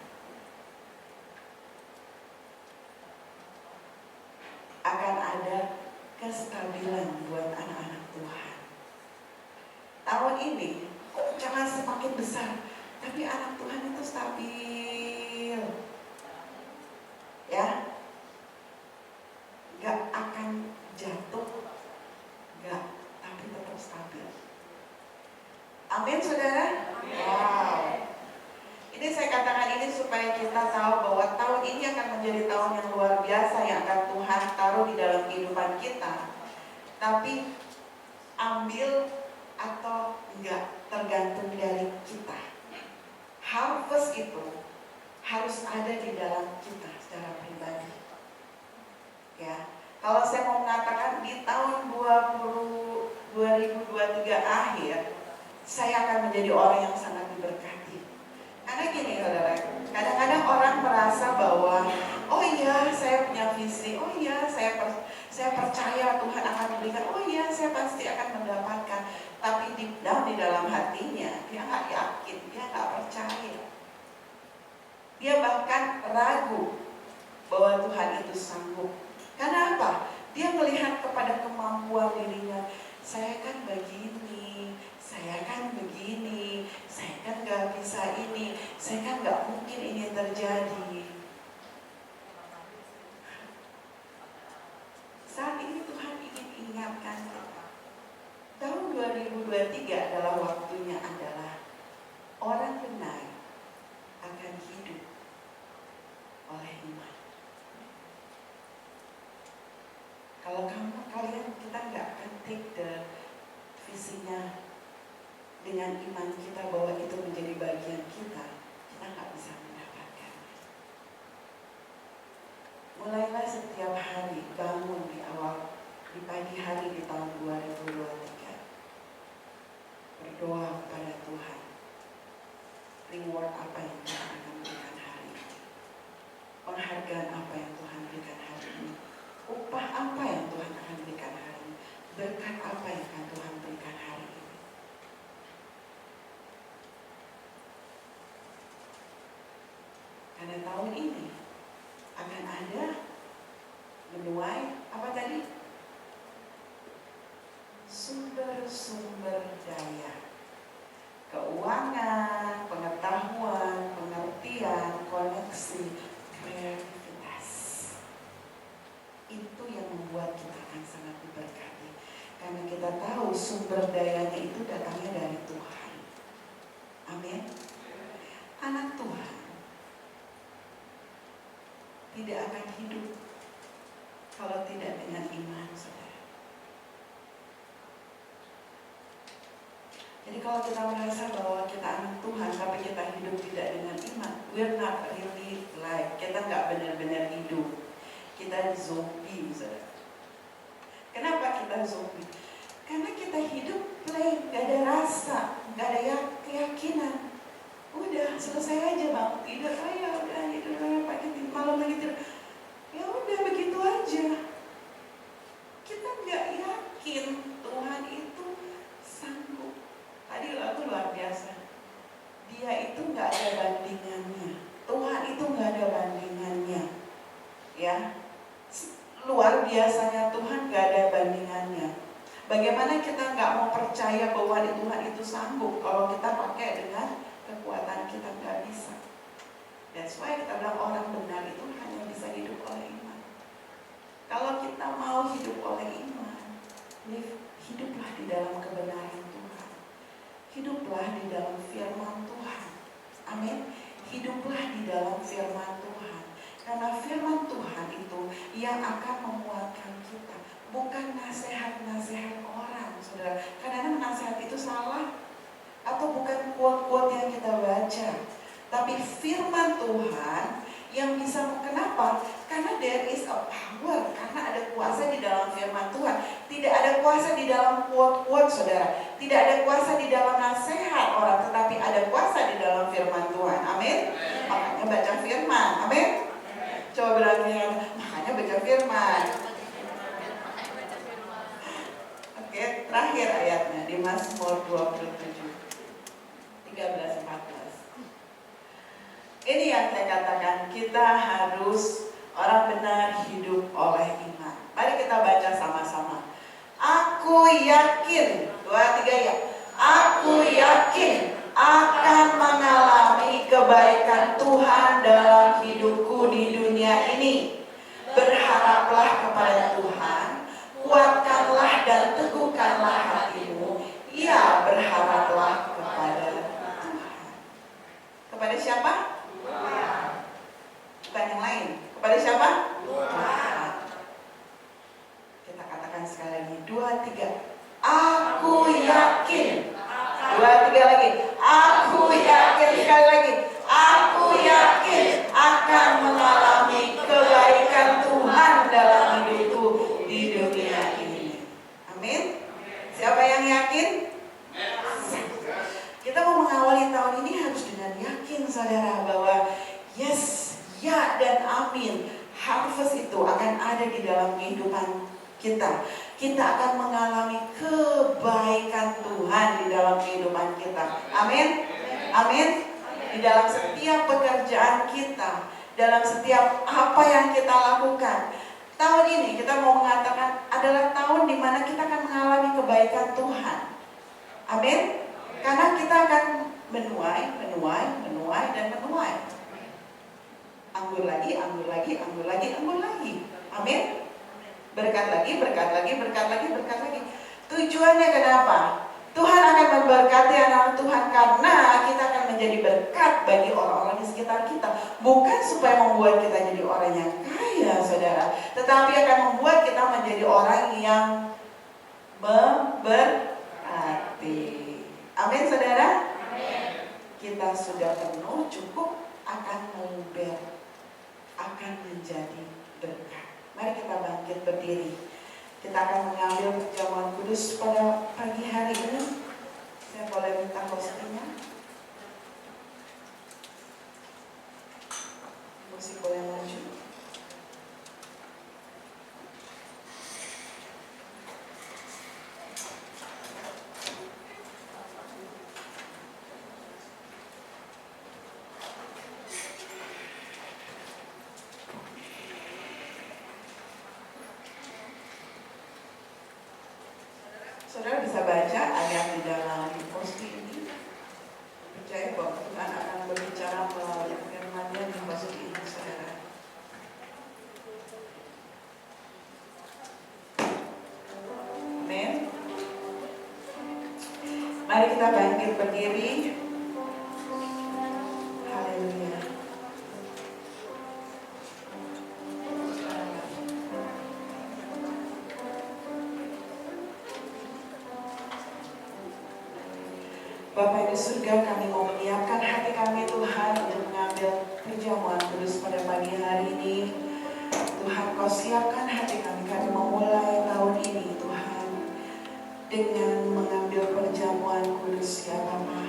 Akan ada kestabilan buat anak-anak Tuhan. Tahun ini goncangan semakin besar, tapi anak Tuhan itu stabil. Ya, gak akan jatuh, gak, tapi tetap stabil. Amin, saudara. Wow. Ini saya katakan ini supaya kita tahu bahwa tahun ini akan menjadi tahun yang luar biasa yang akan Tuhan taruh di dalam kehidupan kita. Tapi ambil atau enggak tergantung dari kita. Harvest itu harus ada di dalam kita secara pribadi. Ya, kalau saya mau mengatakan di tahun 2023 akhir, saya akan menjadi orang yang sangat diberkati. Karena gini saudara, kadang-kadang orang merasa bahwa oh iya saya punya visi, oh iya saya percaya Tuhan akan memberikan, oh iya saya pasti akan mendapatkan. Tapi di dalam hatinya dia nggak yakin, dia nggak percaya. Dia bahkan ragu bahwa Tuhan itu sanggup. Karena apa? Dia melihat kepada kemampuan dirinya. Saya kan begini, saya kan begini, saya kan gak bisa ini, saya kan gak mungkin ini terjadi. Saat ini Tuhan ingin ingatkan kita, tahun 2023 adalah waktunya adalah orang benar akan hidup oleh iman. Kalau kalian kita nggak akan take the visinya dengan iman kita bahwa itu menjadi bagian kita nggak bisa mendapatkan. Mulailah setiap hari bangun di pagi hari di tahun 2023 berdoa kepada Tuhan, reward apa yang Tuhan akan berikan hari ini, penghargaan apa yang Tuhan berikan hari ini, upah apa yang Tuhan akan berikan hari ini, berkat apa yang akan Tuhan berikan hari ini. Karena tahun ini akan ada menuai apa tadi? Sumber-sumber daya, keuangan, pengetahuan, pengertian, koneksi, kreativitas. Itu yang membuat kita akan sangat diberkati. Karena kita tahu sumber dayanya itu datangnya dari Tuhan. Amin. Anak Tuhan tidak akan hidup kalau tidak dengan iman, saudara. Jadi kalau kita merasa bahwa kita anak Tuhan tapi kita hidup tidak dengan iman, we're not really like, kita nggak benar-benar hidup. Kita zombie, saudara. Kenapa kita zombie? Karena kita hidup plain, gak ada rasa, gak ada keyakinan. Udah selesai aja bang, tidur aja, udah tidur pagi malam lagi tidur. Ya udah begitu aja. Kita nggak yakin Tuhan itu sanggup. Tadi lagu luar biasa. Dia itu nggak ada bandingannya. Tuhan itu nggak ada bandingannya. Ya, luar biasanya Tuhan nggak ada bandingannya. Bagaimana kita nggak mau percaya bahwa Tuhan itu sanggup kalau kita pakai dengan kekuatan kita nggak bisa. That's why kita bilang orang benar itu hanya bisa hidup oleh iman. Kalau kita mau hidup oleh iman, hiduplah di dalam kebenaran Tuhan. Hiduplah di dalam firman Tuhan. Amin. Hiduplah di dalam firman Tuhan. Karena firman Tuhan itu yang akan menguatkan kita. Bukan nasihat-nasihat orang, saudara. Kadang-kadang nasihat itu salah. Atau bukan quote-quote yang kita baca. Tapi firman Tuhan yang bisa, kenapa? Karena there is a power. Karena ada kuasa di dalam firman Tuhan. Tidak ada kuasa di dalam quote-quote, saudara. Tidak ada kuasa di dalam nasihat orang. Tetapi ada kuasa di dalam firman Tuhan. Amin. Makanya baca firman. Amin. Coba bilang, makanya baca firman. Oke, terakhir ayatnya di Mazmur 27. 13-14. Ini yang saya katakan, kita harus orang benar hidup oleh iman. Mari kita baca sama-sama. Aku yakin, 2, 3 ya. Aku yakin akan mengalami kebaikan Tuhan dalam hidupku di dunia ini. Berharaplah kepada Tuhan, kuatkanlah dan teguhkanlah hatimu. Ya, berharaplah kepada Tuhan. Kepada siapa? Tuhan. Bukan yang lain. Kepada siapa? Tuhan. Kita katakan sekali lagi. 2, 3. Aku yakin. 2, 3 lagi. Aku yakin. Sekali lagi. Aku yakin akan mengalami kebaikan Tuhan dalam hidupku di dunia ini. Amin. Siapa yang yakin? Kita mau mengawali tahun ini harus dengan yakin, saudara, bahwa yes, ya dan amin. Harvest itu akan ada di dalam kehidupan kita. Kita akan mengalami kebaikan Tuhan di dalam kehidupan kita. Amin. Amin. Di dalam setiap pekerjaan kita, dalam setiap apa yang kita lakukan. Tahun ini kita mau mengatakan adalah tahun di mana kita akan mengalami kebaikan Tuhan. Amin. Karena kita akan menuai, dan menuai. Anggur lagi. Amin. Berkat lagi. Tujuannya kenapa? Tuhan akan memberkati anak Tuhan karena kita akan menjadi berkat bagi orang-orang di sekitar kita. Bukan supaya membuat kita jadi orang yang kaya, saudara. Tetapi akan membuat kita menjadi orang yang memberkati. Amin, saudara. Amin. Kita sudah penuh, cukup, akan member, akan menjadi berkat. Mari kita bangkit berdiri. Kita akan mengambil perjamuan kudus pada pagi hari ini. Saya boleh minta hostnya. Musik boleh maju. Saudara bisa baca ayat di dalam posti ini. Percaya bahwa Tuhan akan berbicara melalui firman-Nya di posti ini, saudara. Amin. Mari kita bangkit berdiri. Haleluya. Bapa di surga, kami mau menyiapkan hati kami Tuhan untuk mengambil perjamuan kudus pada pagi hari ini. Tuhan, Kau siapkan hati kami memulai tahun ini Tuhan dengan mengambil perjamuan kudus ya Bapa.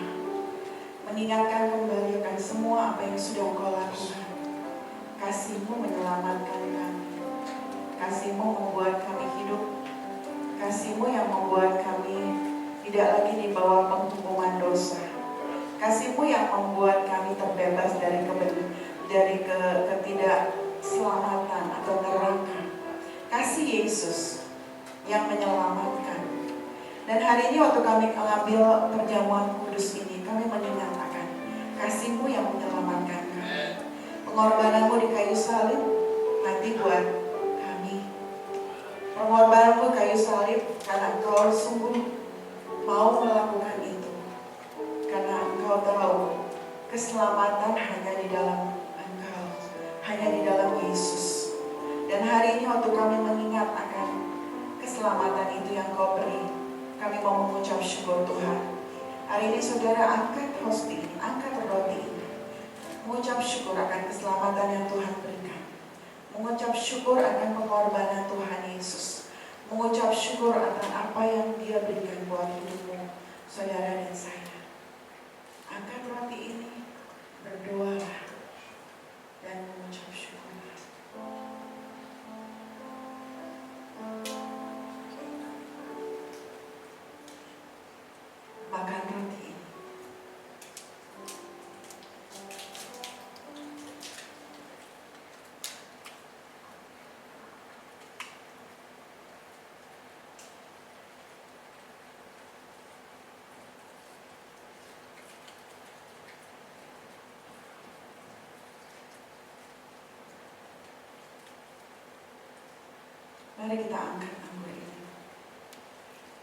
Mengingatkan kembali akan semua apa yang sudah Kau lakukan. Kasih-Mu menyelamatkan kami. Kasih-Mu membuat kami hidup. Kasih-Mu yang membuat kami tidak lagi di bawah penghukuman dosa. Kasih-Mu yang membuat kami terbebas dari ketidakselamatan atau neraka. Kasih Yesus yang menyelamatkan. Dan hari ini waktu kami mengambil perjamuan kudus ini, kami menyatakan kasih-Mu yang menyelamatkan kami. Pengorbananmu di kayu salib mati buat kami. Pengorbananmu di kayu salib karena Engkau sungguh mau melakukan itu. Karena Engkau tahu keselamatan hanya di dalam Engkau, hanya di dalam Yesus. Dan hari ini waktu kami mengingat akan keselamatan itu yang Kau beri, kami mau mengucap syukur Tuhan. Hari ini saudara angkat hosti ini, angkat roti ini, mengucap syukur akan keselamatan yang Tuhan berikan, mengucap syukur akan pengorbanan Tuhan Yesus, mengucap syukur akan apa yang Dia berikan buat hidupmu, saudara dan saya. Angkat roti ini, berdoalah, dan mengucap syukur. Makan roti ini. Mari kita angkat anggur ini.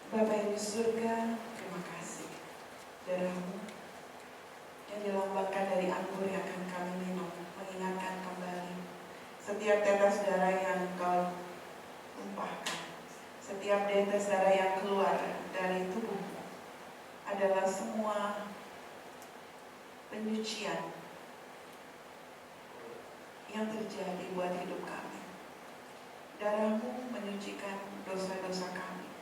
Bapa Ibu surga, terima kasih. Darah-Mu yang dilambangkan dari anggur yang akan kami minum, mengingatkan kembali setiap tetes darah yang Engkau tumpahkan, setiap tetes darah yang keluar dari tubuh-Mu adalah semua penyucian yang terjadi buat hidup kami. Darah-Mu menyucikan dosa-dosa kami.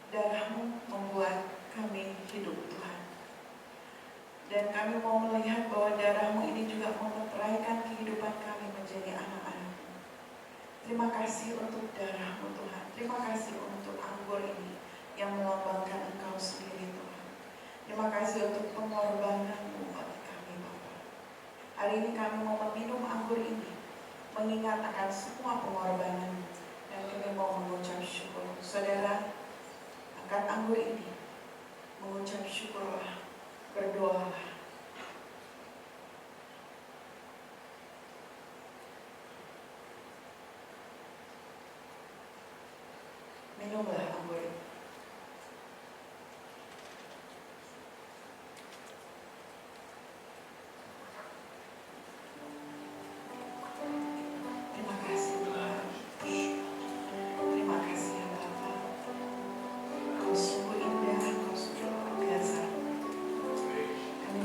Darah-Mu membuat kami hidup, Tuhan. Dan kami mau melihat bahwa darah-Mu ini juga memeteraikan kehidupan kami menjadi anak-anak-Mu. Terima kasih untuk darah-Mu, Tuhan. Terima kasih untuk anggur ini yang melambangkan Engkau sendiri, Tuhan. Terima kasih untuk pengorbanan-Mu bagi kami, Bapa. Hari ini kami mau meminum anggur ini, mengingat akan semua pengorbanan, dan kami mau mengucap syukur. Saudara, angkat anggur ini, mengucap syukurlah, berdoalah. Minumlah anggur ini. Terima kasih Tuhan. Terima kasih ya Bapa. Kau sungguh indah, Kau sungguh luar biasa. Kami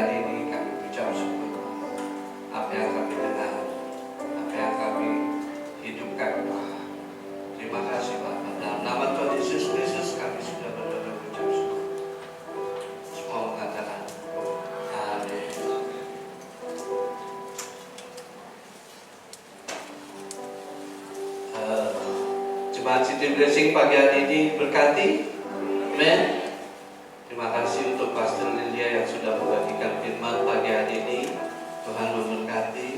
hari ini kami ucap syukur. Apa yang kami dengar, apa yang kami hidupkan, Tuhan. Terima kasih Bapak. Dalam nama Tuhan Yesus Kristus kami sudah berdoa ucap syukur. Semua mengatakan amin. Jemaat City Blessing pagi hari ini berkati. Amin. Terima kasih untuk Pastor Lilia yang sudah membagikan firman pagi hari ini. Tuhan memberkati.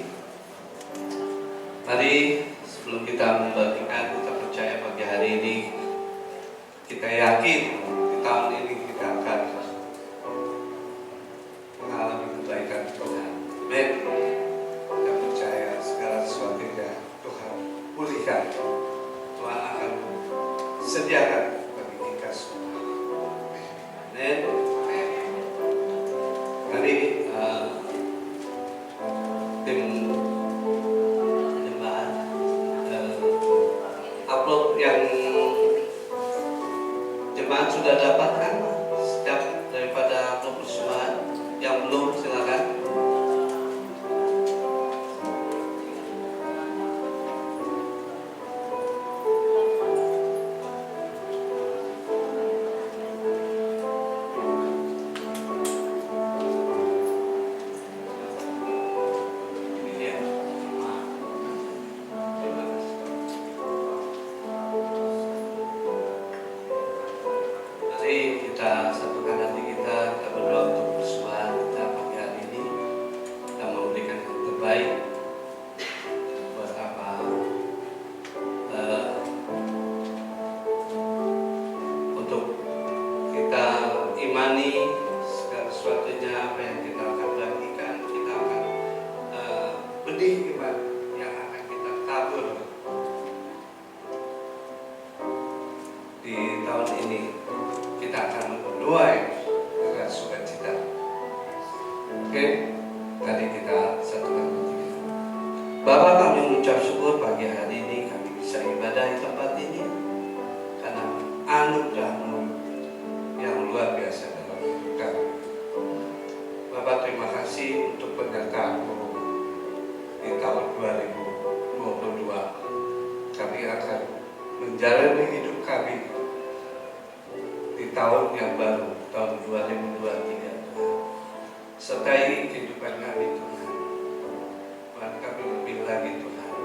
Mari sebelum kita membagikan, kita percaya pagi hari ini, kita yakin di tahun ini kita akan mengalami kebaikan Tuhan. Amin. Kita percaya segala sesuatunya Tuhan pulihkan. Tuhan akan sediakan bagi kita semua. Amin. Mari tim jemaat upload yang jemaat sudah dapatkan setiap daripada upload persembahan. Yang belum silakan. Mari kita satukan hati kita berdoa untuk persembahan kita pagi hari ini. Kita memberikan yang terbaik buat apa? Untuk kita imani segala sesuatunya apa yang kita akan bagikan, kita akan benih iman yang akan kita tabur di tahun ini. Kita akan menuai dengan sukacita. Oke, tadi kita satukan hati kita. Bapa, kami mengucap syukur pagi hari ini kami bisa ibadah di tempat ini karena anugerah-Mu yang luar biasa dalam hidup kami. Bapa, terima kasih untuk penyertaan-Mu di tahun 2022. Kami akan menjalani hidup kami di tahun yang baru, tahun 2023 Tuhan. Sertai kehidupan kami Tuhan. Tuhan, kami lebih lagi Tuhan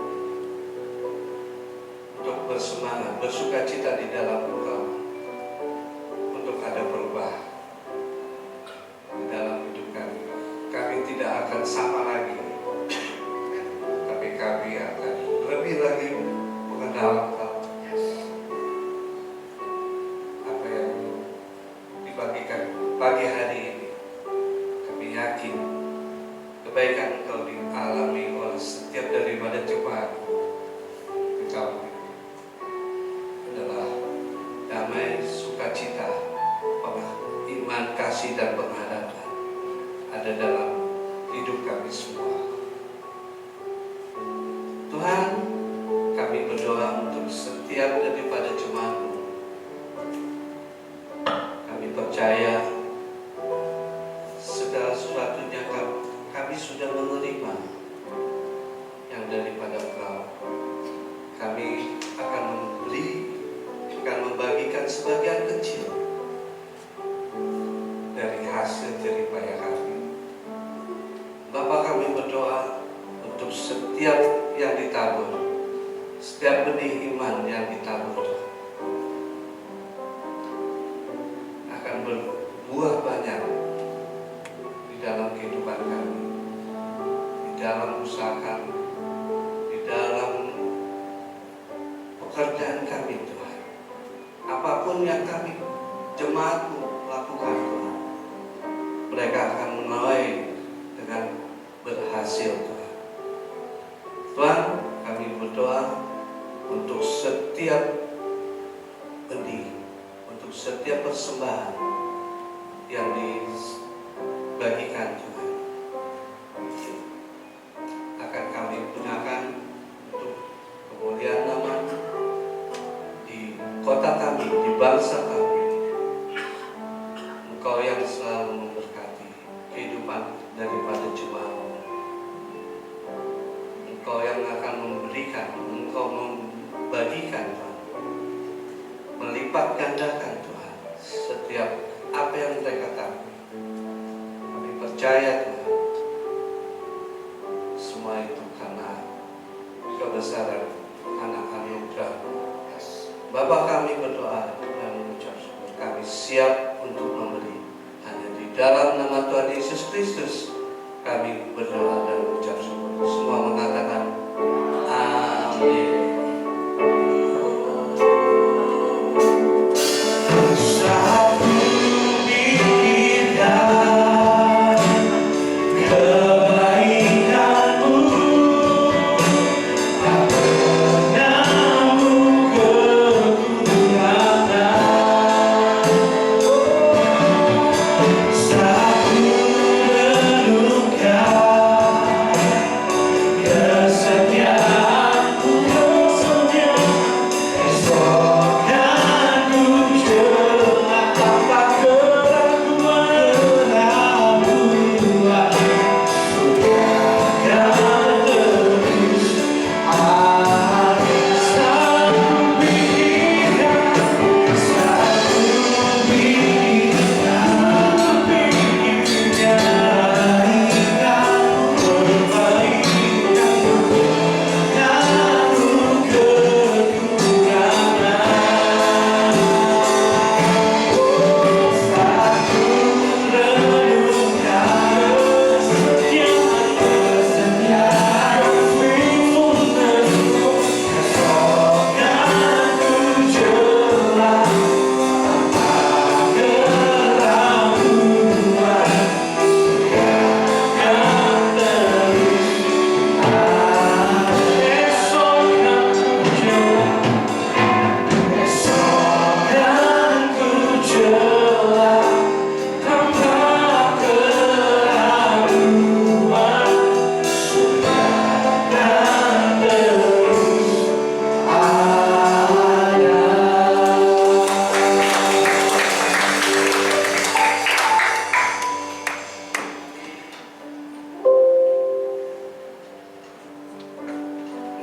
untuk bersemangat, bersukacita di dalam Engkau, untuk ada perubahan di dalam hidup kami. Kami tidak akan sama lagi, tapi kami akan lebih lagi mengenal Engkau. Pagi hari ini kami yakin kebaikan Engkau dialami oleh setiap daripada jemaat di tahun ini adalah damai, sukacita, iman, kasih dan pengharapan ada dalam hidup kami semua. Tuhan, kami berdoa untuk setiap daripada jemaat-Mu. Kami percaya segala sesuatunya kami sudah menerima yang daripada Engkau. Kami akan memberi, akan membagikan sebagian kecil dari hasil jerih payah kami. Bapa, kami berdoa untuk setiap yang ditabur, setiap benih iman yang ditabur akan berbuah banyak di dalam kehidupan kami, di dalam usaha kami, di dalam pekerjaan kami Tuhan. Apapun yang kami jemaat-Mu lakukan Tuhan, mereka akan menuai dengan berhasil Tuhan. Tuhan, kami berdoa untuk setiap benih, untuk setiap persembahan yang dibagikan Tuhan, akan kami gunakan untuk kemuliaan nama di kota kami, di bangsa kami. Engkau yang selalu memberkati kehidupan daripada jemaat. Engkau yang akan memberikan, Engkau membagikan Tuhan, melipat gandakan Tuhan setiap apa yang mereka tahu. Kami percaya Tuhan, semua itu karena kebesaran anak anugerah. Bapa, kami berdoa dan mengucap syukur, kami siap untuk memberi. Hanya di dalam nama Tuhan Yesus Kristus kami berdoa dan mengucap syukur. Semua mengatakan amin.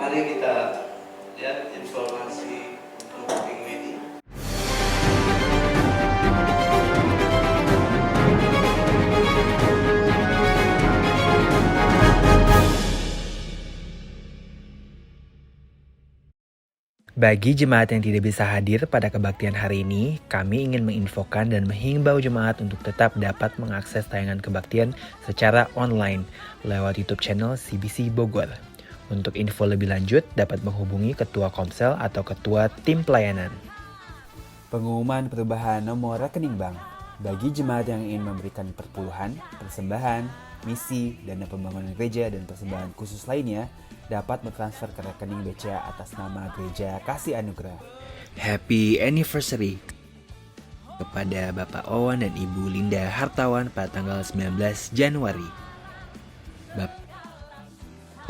Mari kita lihat informasi untuk minggu ini. Bagi jemaat yang tidak bisa hadir pada kebaktian hari ini, kami ingin menginfokan dan menghimbau jemaat untuk tetap dapat mengakses tayangan kebaktian secara online lewat YouTube channel CBC Bogor. Untuk info lebih lanjut, dapat menghubungi Ketua Komsel atau Ketua Tim Pelayanan. Pengumuman perubahan nomor rekening bank. Bagi jemaat yang ingin memberikan perpuluhan, persembahan, misi, dana pembangunan gereja, dan persembahan khusus lainnya, dapat bertransfer ke rekening BCA atas nama Gereja Kasih Anugerah. Happy anniversary kepada Bapak Owan dan Ibu Linda Hartawan pada tanggal 19 Januari.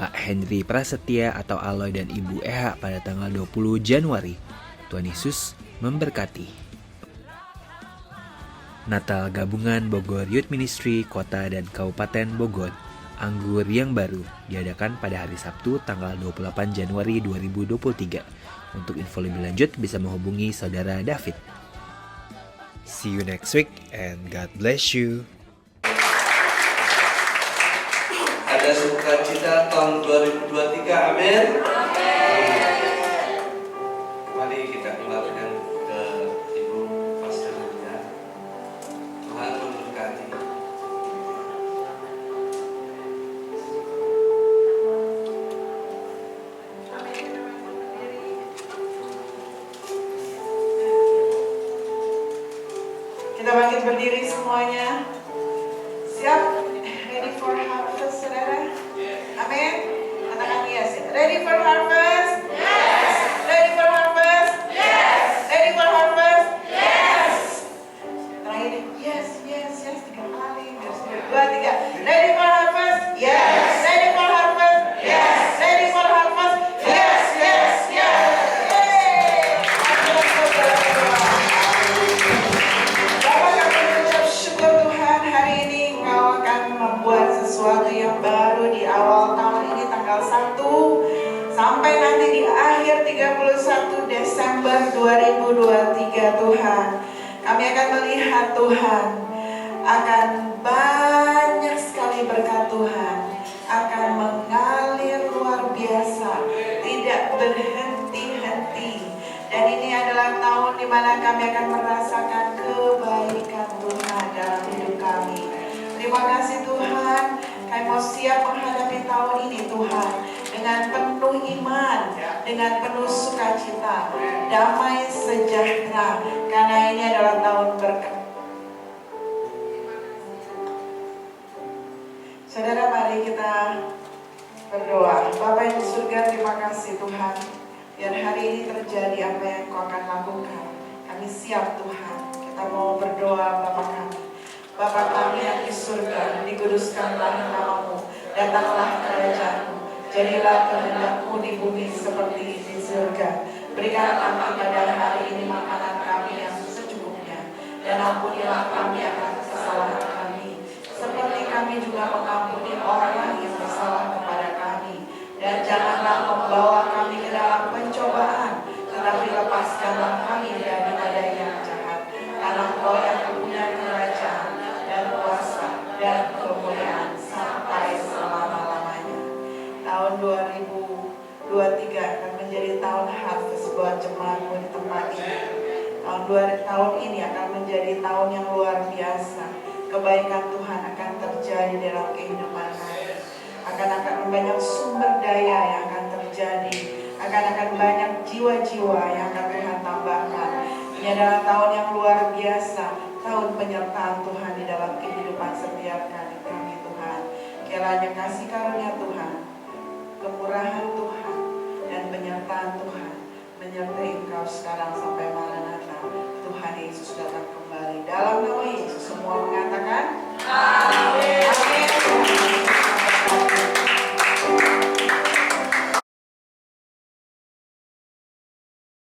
Pak Henry Prasetya atau Aloy dan Ibu Eha pada tanggal 20 Januari. Tuhan Yesus memberkati. Natal Gabungan Bogor Youth Ministry Kota dan Kabupaten Bogor Anggur yang baru diadakan pada hari Sabtu tanggal 28 Januari 2023. Untuk info lebih lanjut bisa menghubungi Saudara David. See you next week and God bless you. Ada sukacita tahun 2023, amin. Mari kita kembalikan ke Ibu Pastornya. Tuhan memberkati. Kita bangkit berdiri semuanya. Siap? Ready for harvest, saudara? Amin. Katakan yes. Ready for harvest? yang baru di awal tahun ini tanggal 1 sampai nanti di akhir 31 Desember 2023 Tuhan. Kami akan melihat Tuhan akan banyak sekali berkat Tuhan akan mengalir luar biasa, tidak berhenti-henti. Dan ini adalah tahun di mana kami akan merasakan kebaikan Tuhan dalam hidup kami. Terima kasih Tuhan, kami mau siap menghadapi tahun ini Tuhan dengan penuh iman, dengan penuh sukacita, damai sejahtera, karena ini adalah tahun berkat. Saudara, mari kita berdoa. Bapa yang di surga, terima kasih Tuhan, biar hari ini terjadi apa yang Kau akan lakukan. Kami siap Tuhan, kita mau berdoa Bapa kami. Bapa kami yang di surga, dikuduskanlah namamu, datanglah kerajaan-Mu, jadilah kehendak-Mu di bumi seperti di surga. Berikan kami pada hari ini makanan kami yang secukupnya, dan ampunilah kami akan kesalahan kami, seperti kami juga mengampuni orang yang bersalah kepada kami. Dan janganlah membawa kami ke dalam pencobaan, tetapi lepaskanlah kami daripada yang jahat. Karena Engkau yang punya kerajaan dan kuasa dan kemuliaan sampai selama-lamanya. Tahun 2023 akan menjadi tahun harvest buat jemaatmu di tempat ini. Tahun ini akan menjadi tahun yang luar biasa. Kebaikan Tuhan akan terjadi dalam kehidupan kami. Akan banyak sumber daya yang akan terjadi. Akan banyak jiwa-jiwa yang akan Tuhan tambahkan. Ini adalah tahun yang luar biasa, tahun penyertaan Tuhan di dalam kehidupan setiap kami Tuhan. Kiranya kasih karunia Tuhan, kemurahan Tuhan,